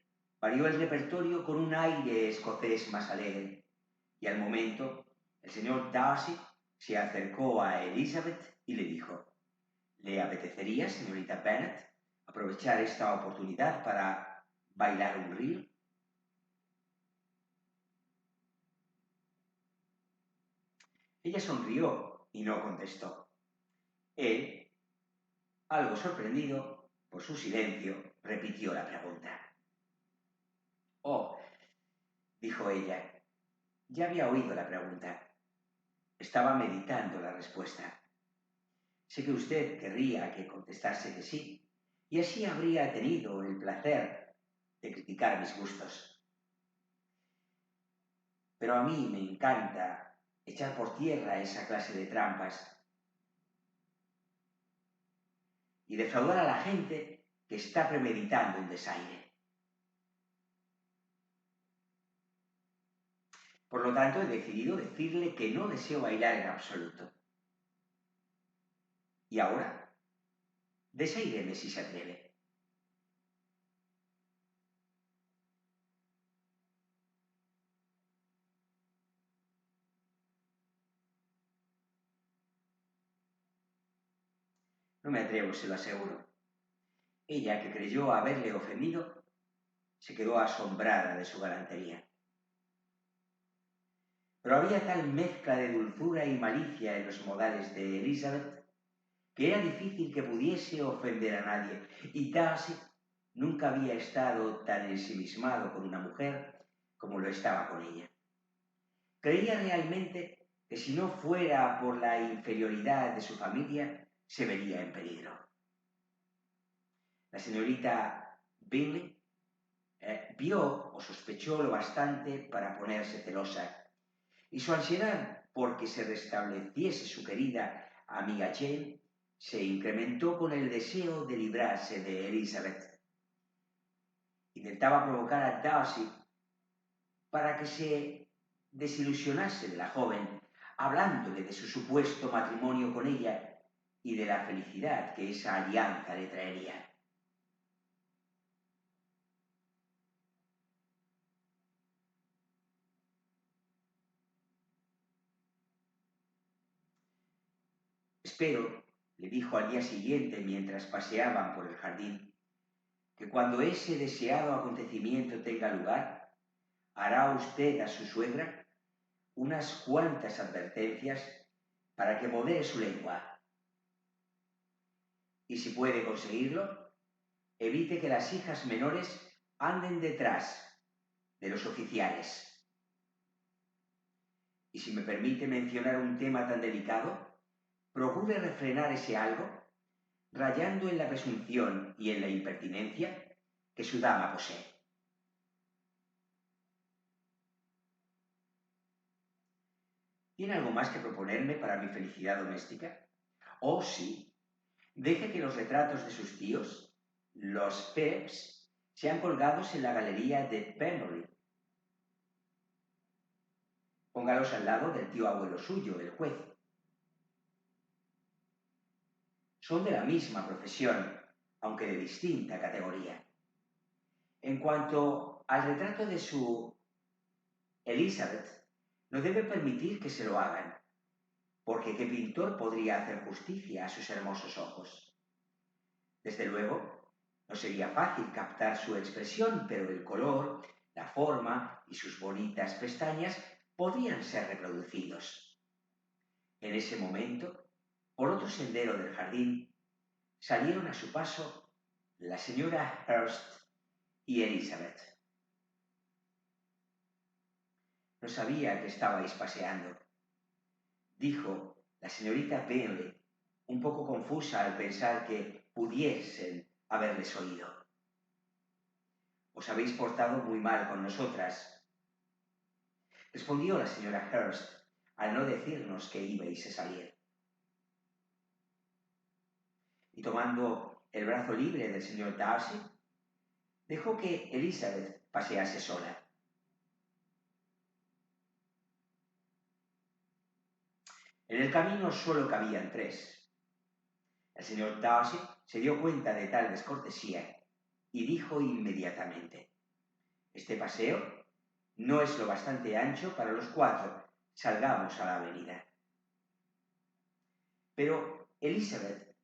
varió el repertorio con un aire escocés más alegre, y al momento el señor Darcy se acercó a Elizabeth y le dijo: ¿Le apetecería, señorita Bennet, aprovechar esta oportunidad para bailar un reel? Ella sonrió y no contestó. Él, algo sorprendido por su silencio, repitió la pregunta. Oh, dijo ella, ya había oído la pregunta. Estaba meditando la respuesta. Sé que usted querría que contestase que sí, y así habría tenido el placer de criticar mis gustos. Pero a mí me encanta echar por tierra esa clase de trampas y defraudar a la gente que está premeditando un desaire. Por lo tanto, he decidido decirle que no deseo bailar en absoluto. Y ahora, desaíreme si se atreve. No me atrevo, se lo aseguro. Ella, que creyó haberle ofendido, se quedó asombrada de su galantería. Pero había tal mezcla de dulzura y malicia en los modales de Elizabeth que era difícil que pudiese ofender a nadie, y Darcy nunca había estado tan ensimismado con una mujer como lo estaba con ella. Creía realmente que si no fuera por la inferioridad de su familia, se vería en peligro. La señorita Bingley vio o sospechó lo bastante para ponerse celosa, y su ansiedad porque se restableciese su querida amiga Jane se incrementó con el deseo de librarse de Elizabeth. Intentaba provocar a Darcy para que se desilusionase de la joven, hablándole de su supuesto matrimonio con ella y de la felicidad que esa alianza le traería. Espero, le dijo al día siguiente mientras paseaban por el jardín, que cuando ese deseado acontecimiento tenga lugar, hará usted a su suegra unas cuantas advertencias para que modere su lengua. Y si puede conseguirlo, evite que las hijas menores anden detrás de los oficiales. Y si me permite mencionar un tema tan delicado, procure refrenar ese algo, rayando en la presunción y en la impertinencia que su dama posee. ¿Tiene algo más que proponerme para mi felicidad doméstica? Oh, sí. Deje que los retratos de sus tíos, los Phipps, sean colgados en la galería de Pemberley. Póngalos al lado del tío abuelo suyo, el juez. Son de la misma profesión, aunque de distinta categoría. En cuanto al retrato de su Elizabeth, no debe permitir que se lo hagan, porque ¿qué pintor podría hacer justicia a sus hermosos ojos? Desde luego, no sería fácil captar su expresión, pero el color, la forma y sus bonitas pestañas podían ser reproducidos. En ese momento, por otro sendero del jardín, salieron a su paso la señora Hurst y Elizabeth. No sabía que estabais paseando, dijo la señorita Bingley, un poco confusa al pensar que pudiesen haberles oído. Os habéis portado muy mal con nosotras, respondió la señora Hurst, al no decirnos que ibais a salir. Y tomando el brazo libre del señor Darcy, dejó que Elizabeth pasease sola. En el camino solo cabían tres. El señor Darcy se dio cuenta de tal descortesía y dijo inmediatamente: Este paseo no es lo bastante ancho para los cuatro. Salgamos a la avenida. Pero Elizabeth,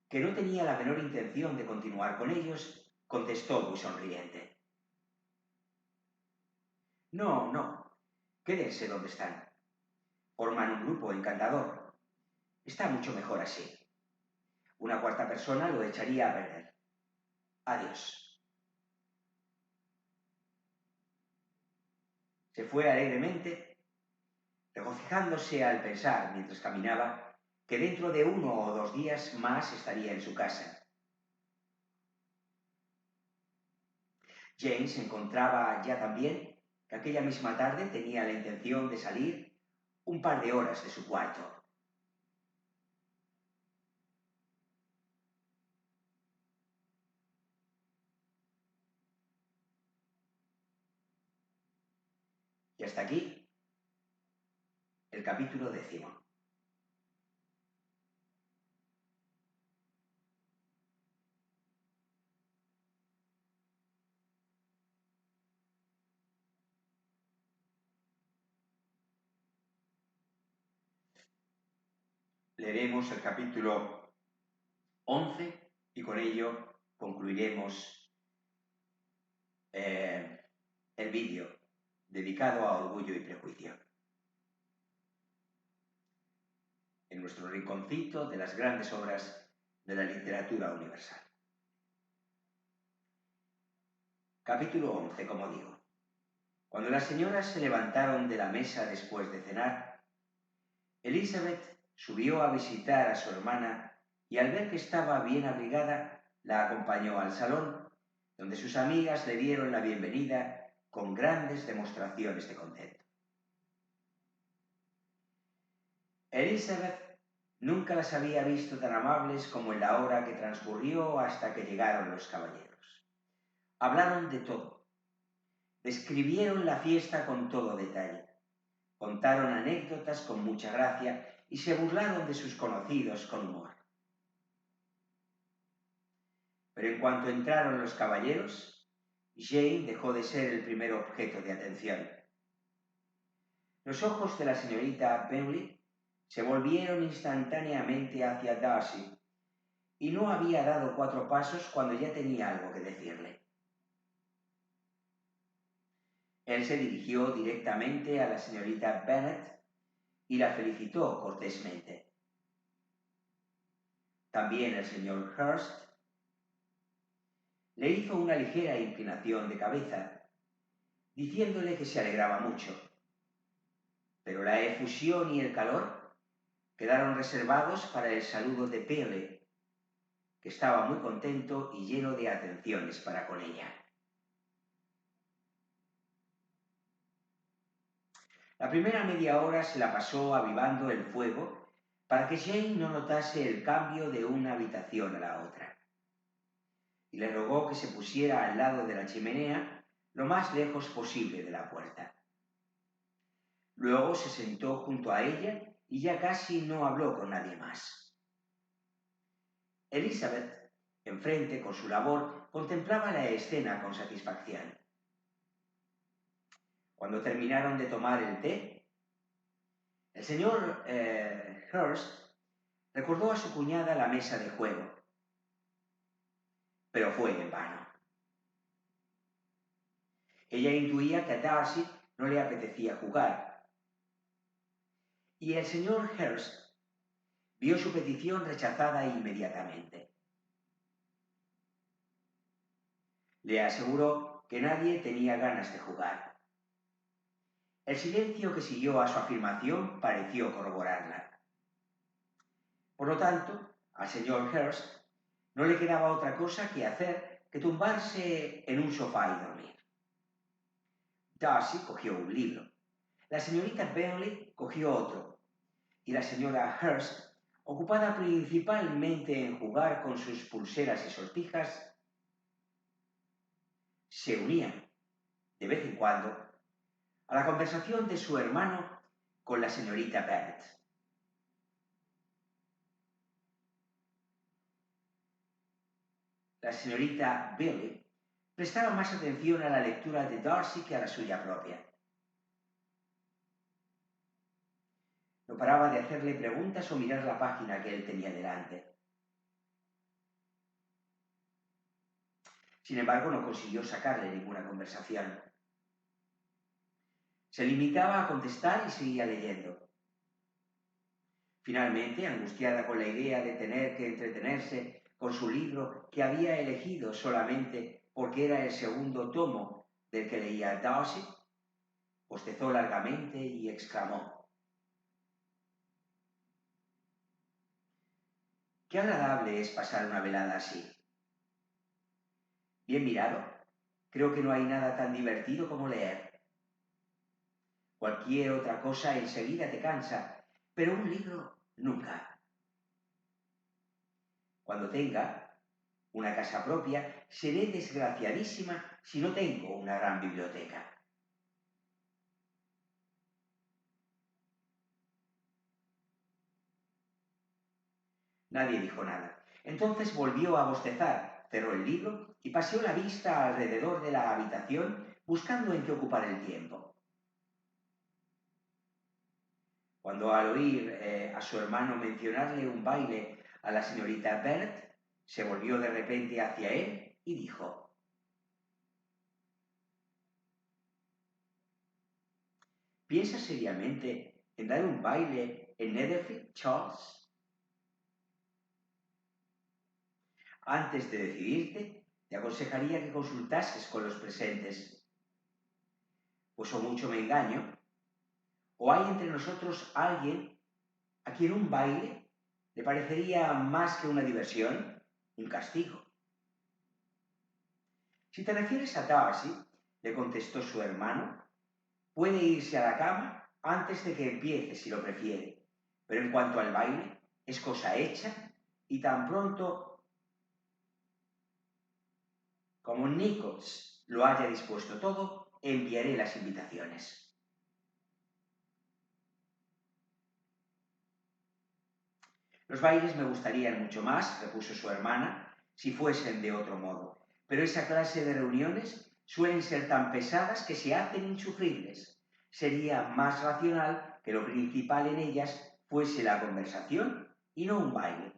que no tenía la menor intención de continuar con ellos, contestó muy sonriente. No, no. Quédense donde están. Forman un grupo encantador. Está mucho mejor así. Una cuarta persona lo echaría a perder. Adiós. Se fue alegremente, regocijándose al pensar, mientras caminaba, que dentro de 1 o 2 días más estaría en su casa. Jane se encontraba ya también que aquella misma tarde tenía la intención de salir un par de horas de su cuarto. Y hasta aquí el capítulo 10. Leeremos el capítulo 11 y con ello concluiremos el vídeo dedicado a Orgullo y Prejuicio. En nuestro rinconcito de las grandes obras de la literatura universal. Capítulo 11, como digo. Cuando las señoras se levantaron de la mesa después de cenar, Elizabeth subió a visitar a su hermana y al ver que estaba bien abrigada, la acompañó al salón, donde sus amigas le dieron la bienvenida con grandes demostraciones de contento. Elizabeth nunca las había visto tan amables como en la hora que transcurrió hasta que llegaron los caballeros. Hablaron de todo. Describieron la fiesta con todo detalle. Contaron anécdotas con mucha gracia y se burlaron de sus conocidos con humor. Pero en cuanto entraron los caballeros, Jane dejó de ser el primer objeto de atención. Los ojos de la señorita Bentley se volvieron instantáneamente hacia Darcy, y no había dado 4 pasos cuando ya tenía algo que decirle. Él se dirigió directamente a la señorita Bennet y la felicitó cortésmente. También el señor Hurst le hizo una ligera inclinación de cabeza, diciéndole que se alegraba mucho. Pero la efusión y el calor quedaron reservados para el saludo de Pele, que estaba muy contento y lleno de atenciones para con ella. La primera media hora se la pasó avivando el fuego para que Jane no notase el cambio de una habitación a la otra, y le rogó que se pusiera al lado de la chimenea lo más lejos posible de la puerta. Luego se sentó junto a ella y ya casi no habló con nadie más. Elizabeth, enfrente con su labor, contemplaba la escena con satisfacción. Cuando terminaron de tomar el té, el señor Hurst recordó a su cuñada la mesa de juego, pero fue en vano. Ella intuía que a Darcy no le apetecía jugar, y el señor Hurst vio su petición rechazada inmediatamente. Le aseguró que nadie tenía ganas de jugar. El silencio que siguió a su afirmación pareció corroborarla. Por lo tanto, al señor Hurst no le quedaba otra cosa que hacer que tumbarse en un sofá y dormir. Darcy cogió un libro, la señorita Bentley cogió otro, y la señora Hurst, ocupada principalmente en jugar con sus pulseras y sortijas, se unía, de vez en cuando, a la conversación de su hermano con la señorita Bennet. La señorita Billy prestaba más atención a la lectura de Darcy que a la suya propia. No paraba de hacerle preguntas o mirar la página que él tenía delante. Sin embargo, no consiguió sacarle ninguna conversación. Se limitaba a contestar y seguía leyendo. Finalmente, angustiada con la idea de tener que entretenerse con su libro que había elegido solamente porque era el segundo tomo del que leía Darcy, bostezó largamente y exclamó: «Qué agradable es pasar una velada así. Bien mirado, creo que no hay nada tan divertido como leer. Cualquier otra cosa enseguida te cansa, pero un libro nunca. Cuando tenga una casa propia, seré desgraciadísima si no tengo una gran biblioteca». Nadie dijo nada. Entonces volvió a bostezar, cerró el libro y paseó la vista alrededor de la habitación buscando en qué ocupar el tiempo. Cuando al oír a su hermano mencionarle un baile a la señorita Bennet, se volvió de repente hacia él y dijo: «¿Piensas seriamente en dar un baile en Netherfield, Charles? Antes de decidirte, te aconsejaría que consultases con los presentes, pues o mucho me engaño, o hay entre nosotros alguien a quien un baile le parecería más que una diversión, un castigo». «Si te refieres a Darcy», le contestó su hermano, «puede irse a la cama antes de que empiece si lo prefiere, pero en cuanto al baile, es cosa hecha y tan pronto como Nichols lo haya dispuesto todo, enviaré las invitaciones». «Los bailes me gustarían mucho más», repuso su hermana, «si fuesen de otro modo, pero esa clase de reuniones suelen ser tan pesadas que se hacen insufribles. Sería más racional que lo principal en ellas fuese la conversación y no un baile».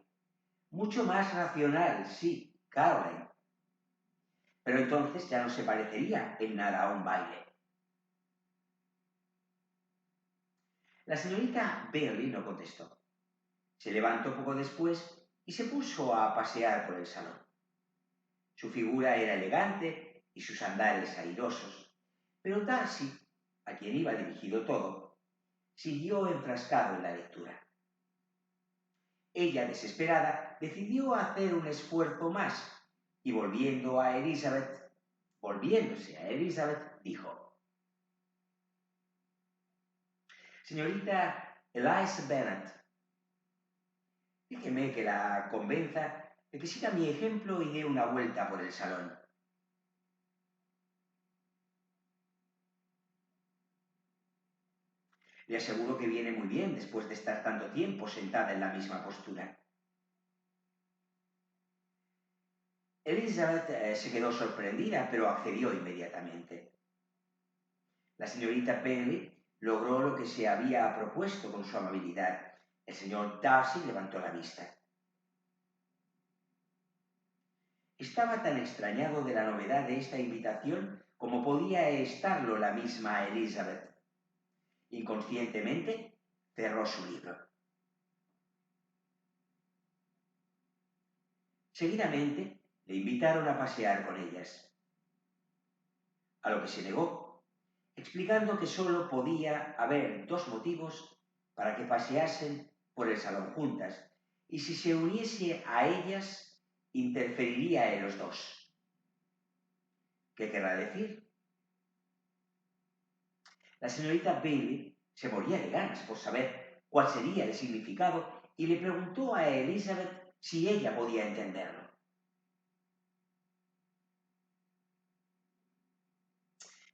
«Mucho más racional, sí, Caroline. Pero entonces ya no se parecería en nada a un baile». La señorita Bailey no contestó. Se levantó poco después y se puso a pasear por el salón. Su figura era elegante y sus andares airosos, pero Darcy, a quien iba dirigido todo, siguió enfrascado en la lectura. Ella, desesperada, decidió hacer un esfuerzo más y volviéndose a Elizabeth, dijo: «Señorita Eliza Bennet, déjeme que la convenza de que siga mi ejemplo y dé una vuelta por el salón». «Le aseguro que viene muy bien después de estar tanto tiempo sentada en la misma postura». Elizabeth se quedó sorprendida, pero accedió inmediatamente. La señorita Bailey logró lo que se había propuesto con su amabilidad. El señor Darcy levantó la vista. Estaba tan extrañado de la novedad de esta invitación como podía estarlo la misma Elizabeth. Inconscientemente cerró su libro. Seguidamente le invitaron a pasear con ellas, a lo que se negó, explicando que sólo podía haber dos motivos para que paseasen por el salón juntas, y si se uniese a ellas, interferiría en los dos. ¿Qué querrá decir? La señorita Bailey se moría de ganas por saber cuál sería el significado y le preguntó a Elizabeth si ella podía entenderlo.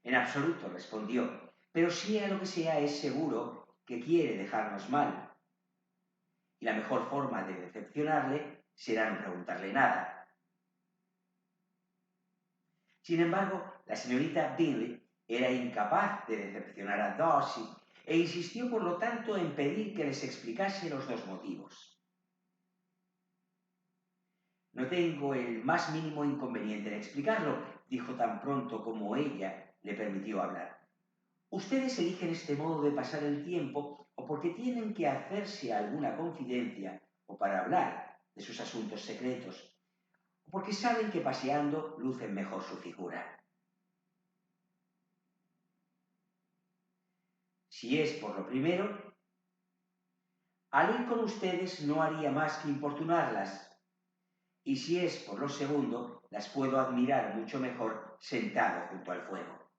«En absoluto», respondió, «pero sea lo que sea es seguro que quiere dejarnos mal. Y la mejor forma de decepcionarle será no preguntarle nada». Sin embargo, la señorita Bingley era incapaz de decepcionar a Darcy e insistió, por lo tanto, en pedir que les explicase los dos motivos. No tengo el más mínimo inconveniente en explicarlo, dijo tan pronto como ella le permitió hablar. Ustedes eligen este modo de pasar el tiempo o porque tienen que hacerse alguna confidencia o para hablar de sus asuntos secretos, o porque saben que paseando lucen mejor su figura. Si es por lo primero, al ir con ustedes no haría más que importunarlas, y si es por lo segundo, las puedo admirar mucho mejor sentado junto al fuego.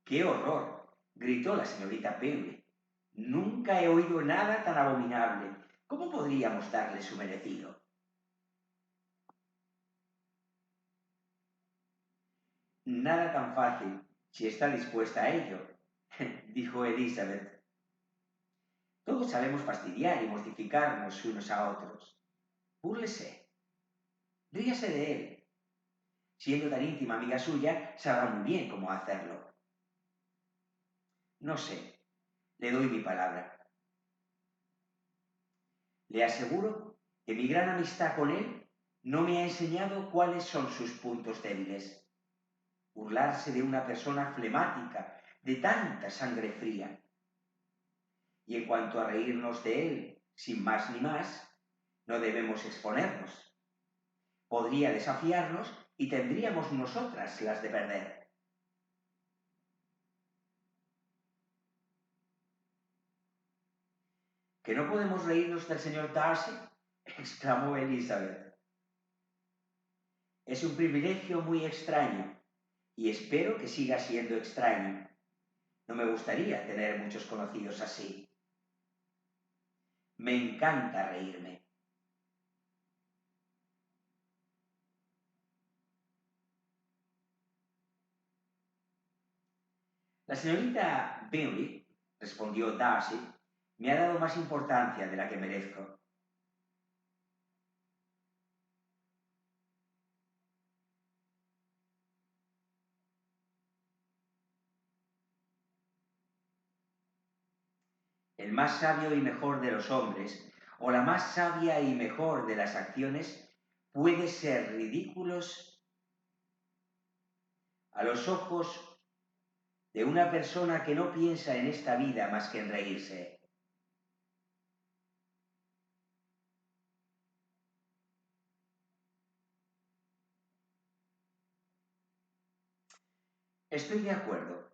¡Qué horror!, gritó la señorita Bingley. Nunca he oído nada tan abominable. ¿Cómo podríamos darle su merecido? Nada tan fácil, si está dispuesta a ello, dijo Elizabeth. Todos sabemos fastidiar y mortificarnos unos a otros. Búrlese. Ríase de él. Siendo tan íntima amiga suya, sabrá muy bien cómo hacerlo. No sé, le doy mi palabra. Le aseguro que mi gran amistad con él no me ha enseñado cuáles son sus puntos débiles. Burlarse de una persona flemática, de tanta sangre fría. Y en cuanto a reírnos de él, sin más ni más, no debemos exponernos. Podría desafiarnos y tendríamos nosotras las de perder. ¿Que no podemos reírnos del señor Darcy?, exclamó Elizabeth. Es un privilegio muy extraño, y espero que siga siendo extraño. No me gustaría tener muchos conocidos así. Me encanta reírme. La señorita Bingley, respondió Darcy, me ha dado más importancia de la que merezco. El más sabio y mejor de los hombres, o la más sabia y mejor de las acciones, puede ser ridículos a los ojos de una persona que no piensa en esta vida más que en reírse. Estoy de acuerdo,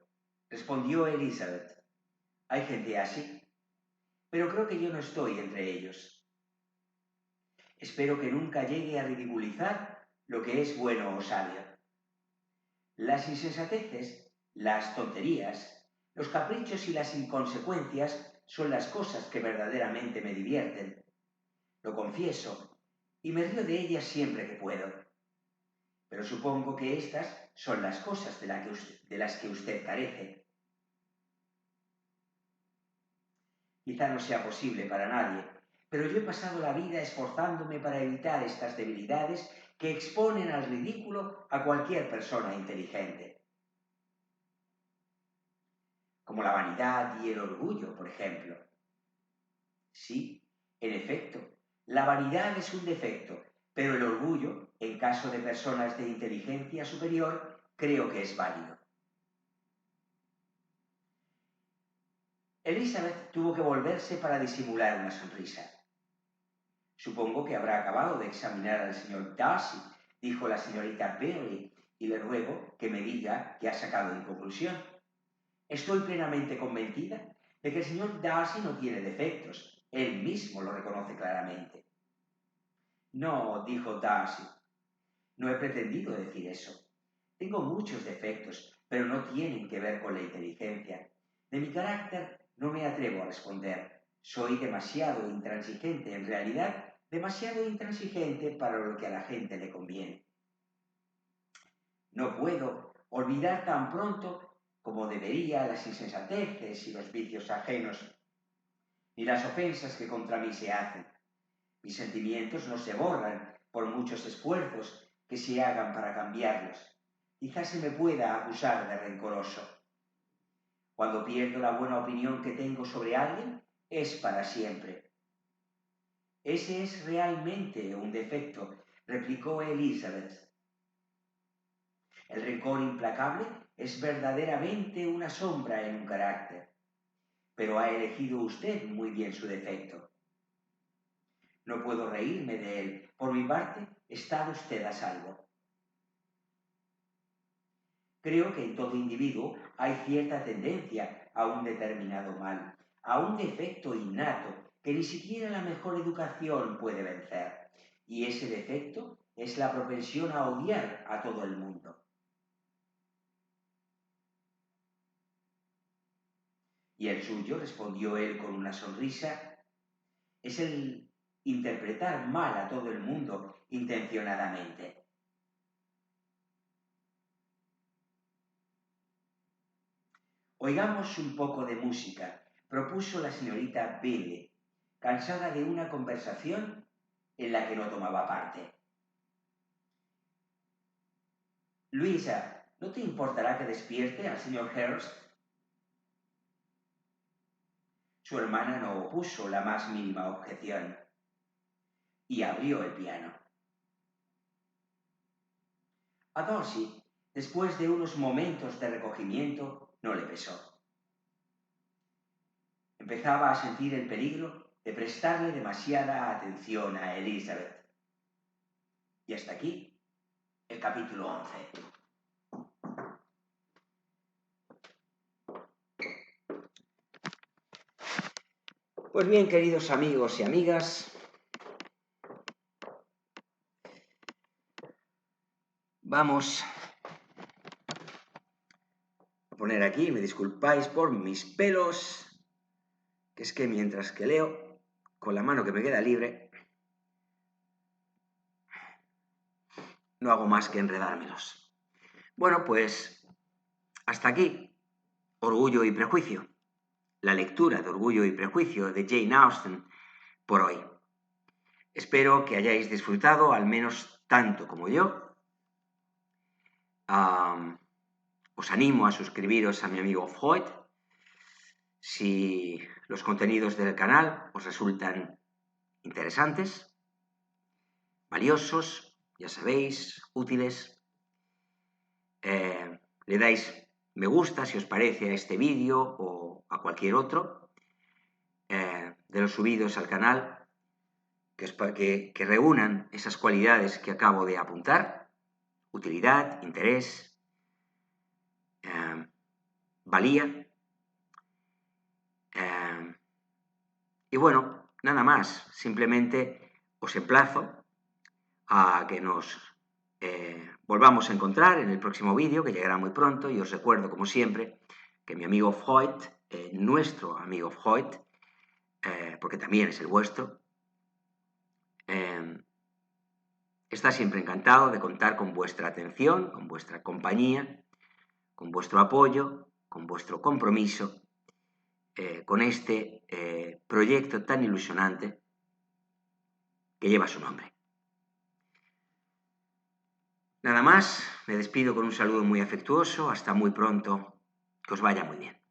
respondió Elizabeth. Hay gente así, pero creo que yo no estoy entre ellos. Espero que nunca llegue a ridiculizar lo que es bueno o sabio. Las insensateces, las tonterías, los caprichos y las inconsecuencias son las cosas que verdaderamente me divierten. Lo confieso, y me río de ellas siempre que puedo. Pero supongo que estas son las cosas de las que usted carece. Quizá no sea posible para nadie, pero yo he pasado la vida esforzándome para evitar estas debilidades que exponen al ridículo a cualquier persona inteligente. Como la vanidad y el orgullo, por ejemplo. Sí, en efecto, la vanidad es un defecto, pero el orgullo, en caso de personas de inteligencia superior, creo que es válido. Elizabeth tuvo que volverse para disimular una sonrisa. Supongo que habrá acabado de examinar al señor Darcy, dijo la señorita Bingley, y le ruego que me diga qué ha sacado en conclusión. Estoy plenamente convencida de que el señor Darcy no tiene defectos. Él mismo lo reconoce claramente. No, dijo Darcy, no he pretendido decir eso. Tengo muchos defectos, pero no tienen que ver con la inteligencia. De mi carácter no me atrevo a responder. Soy demasiado intransigente, en realidad, demasiado intransigente para lo que a la gente le conviene. No puedo olvidar tan pronto como debería las insensateces y los vicios ajenos, ni las ofensas que contra mí se hacen. Mis sentimientos no se borran, por muchos esfuerzos que se hagan para cambiarlos. Quizás se me pueda acusar de rencoroso. Cuando pierdo la buena opinión que tengo sobre alguien, es para siempre. Ese es realmente un defecto, replicó Elizabeth. El rencor implacable es verdaderamente una sombra en un carácter, pero ha elegido usted muy bien su defecto. No puedo reírme de él. Por mi parte, está usted a salvo. Creo que en todo individuo hay cierta tendencia a un determinado mal, a un defecto innato que ni siquiera la mejor educación puede vencer. Y ese defecto es la propensión a odiar a todo el mundo. Y el suyo, respondió él con una sonrisa, es el interpretar mal a todo el mundo intencionadamente. Oigamos un poco de música, propuso la señorita Bailey, cansada de una conversación en la que no tomaba parte. Luisa, ¿no te importará que despierte al señor Hurst? Su hermana no opuso la más mínima objeción y abrió el piano. A Darcy, después de unos momentos de recogimiento, no le pesó. Empezaba a sentir el peligro de prestarle demasiada atención a Elizabeth. Y hasta aquí el capítulo 11. Pues bien, queridos amigos y amigas, vamos a poner aquí, me disculpáis por mis pelos, que es que mientras que leo, con la mano que me queda libre, no hago más que enredármelos. Bueno, pues hasta aquí, Orgullo y Prejuicio, la lectura de Orgullo y Prejuicio de Jane Austen por hoy. Espero que hayáis disfrutado al menos tanto como yo. Os animo a suscribiros a mi amigo Freud. Si los contenidos del canal os resultan interesantes, valiosos, ya sabéis, útiles, le dais me gusta si os parece a este vídeo o a cualquier otro de los subidos al canal que reúnan esas cualidades que acabo de apuntar: utilidad, interés, valía. Y bueno, nada más, simplemente os emplazo a que nos volvamos a encontrar en el próximo vídeo, que llegará muy pronto, y os recuerdo, como siempre, que mi amigo Freud, nuestro amigo Freud, porque también es el vuestro, está siempre encantado de contar con vuestra atención, con vuestra compañía, con vuestro apoyo, con vuestro compromiso, con este proyecto tan ilusionante que lleva su nombre. Nada más, me despido con un saludo muy afectuoso, hasta muy pronto, que os vaya muy bien.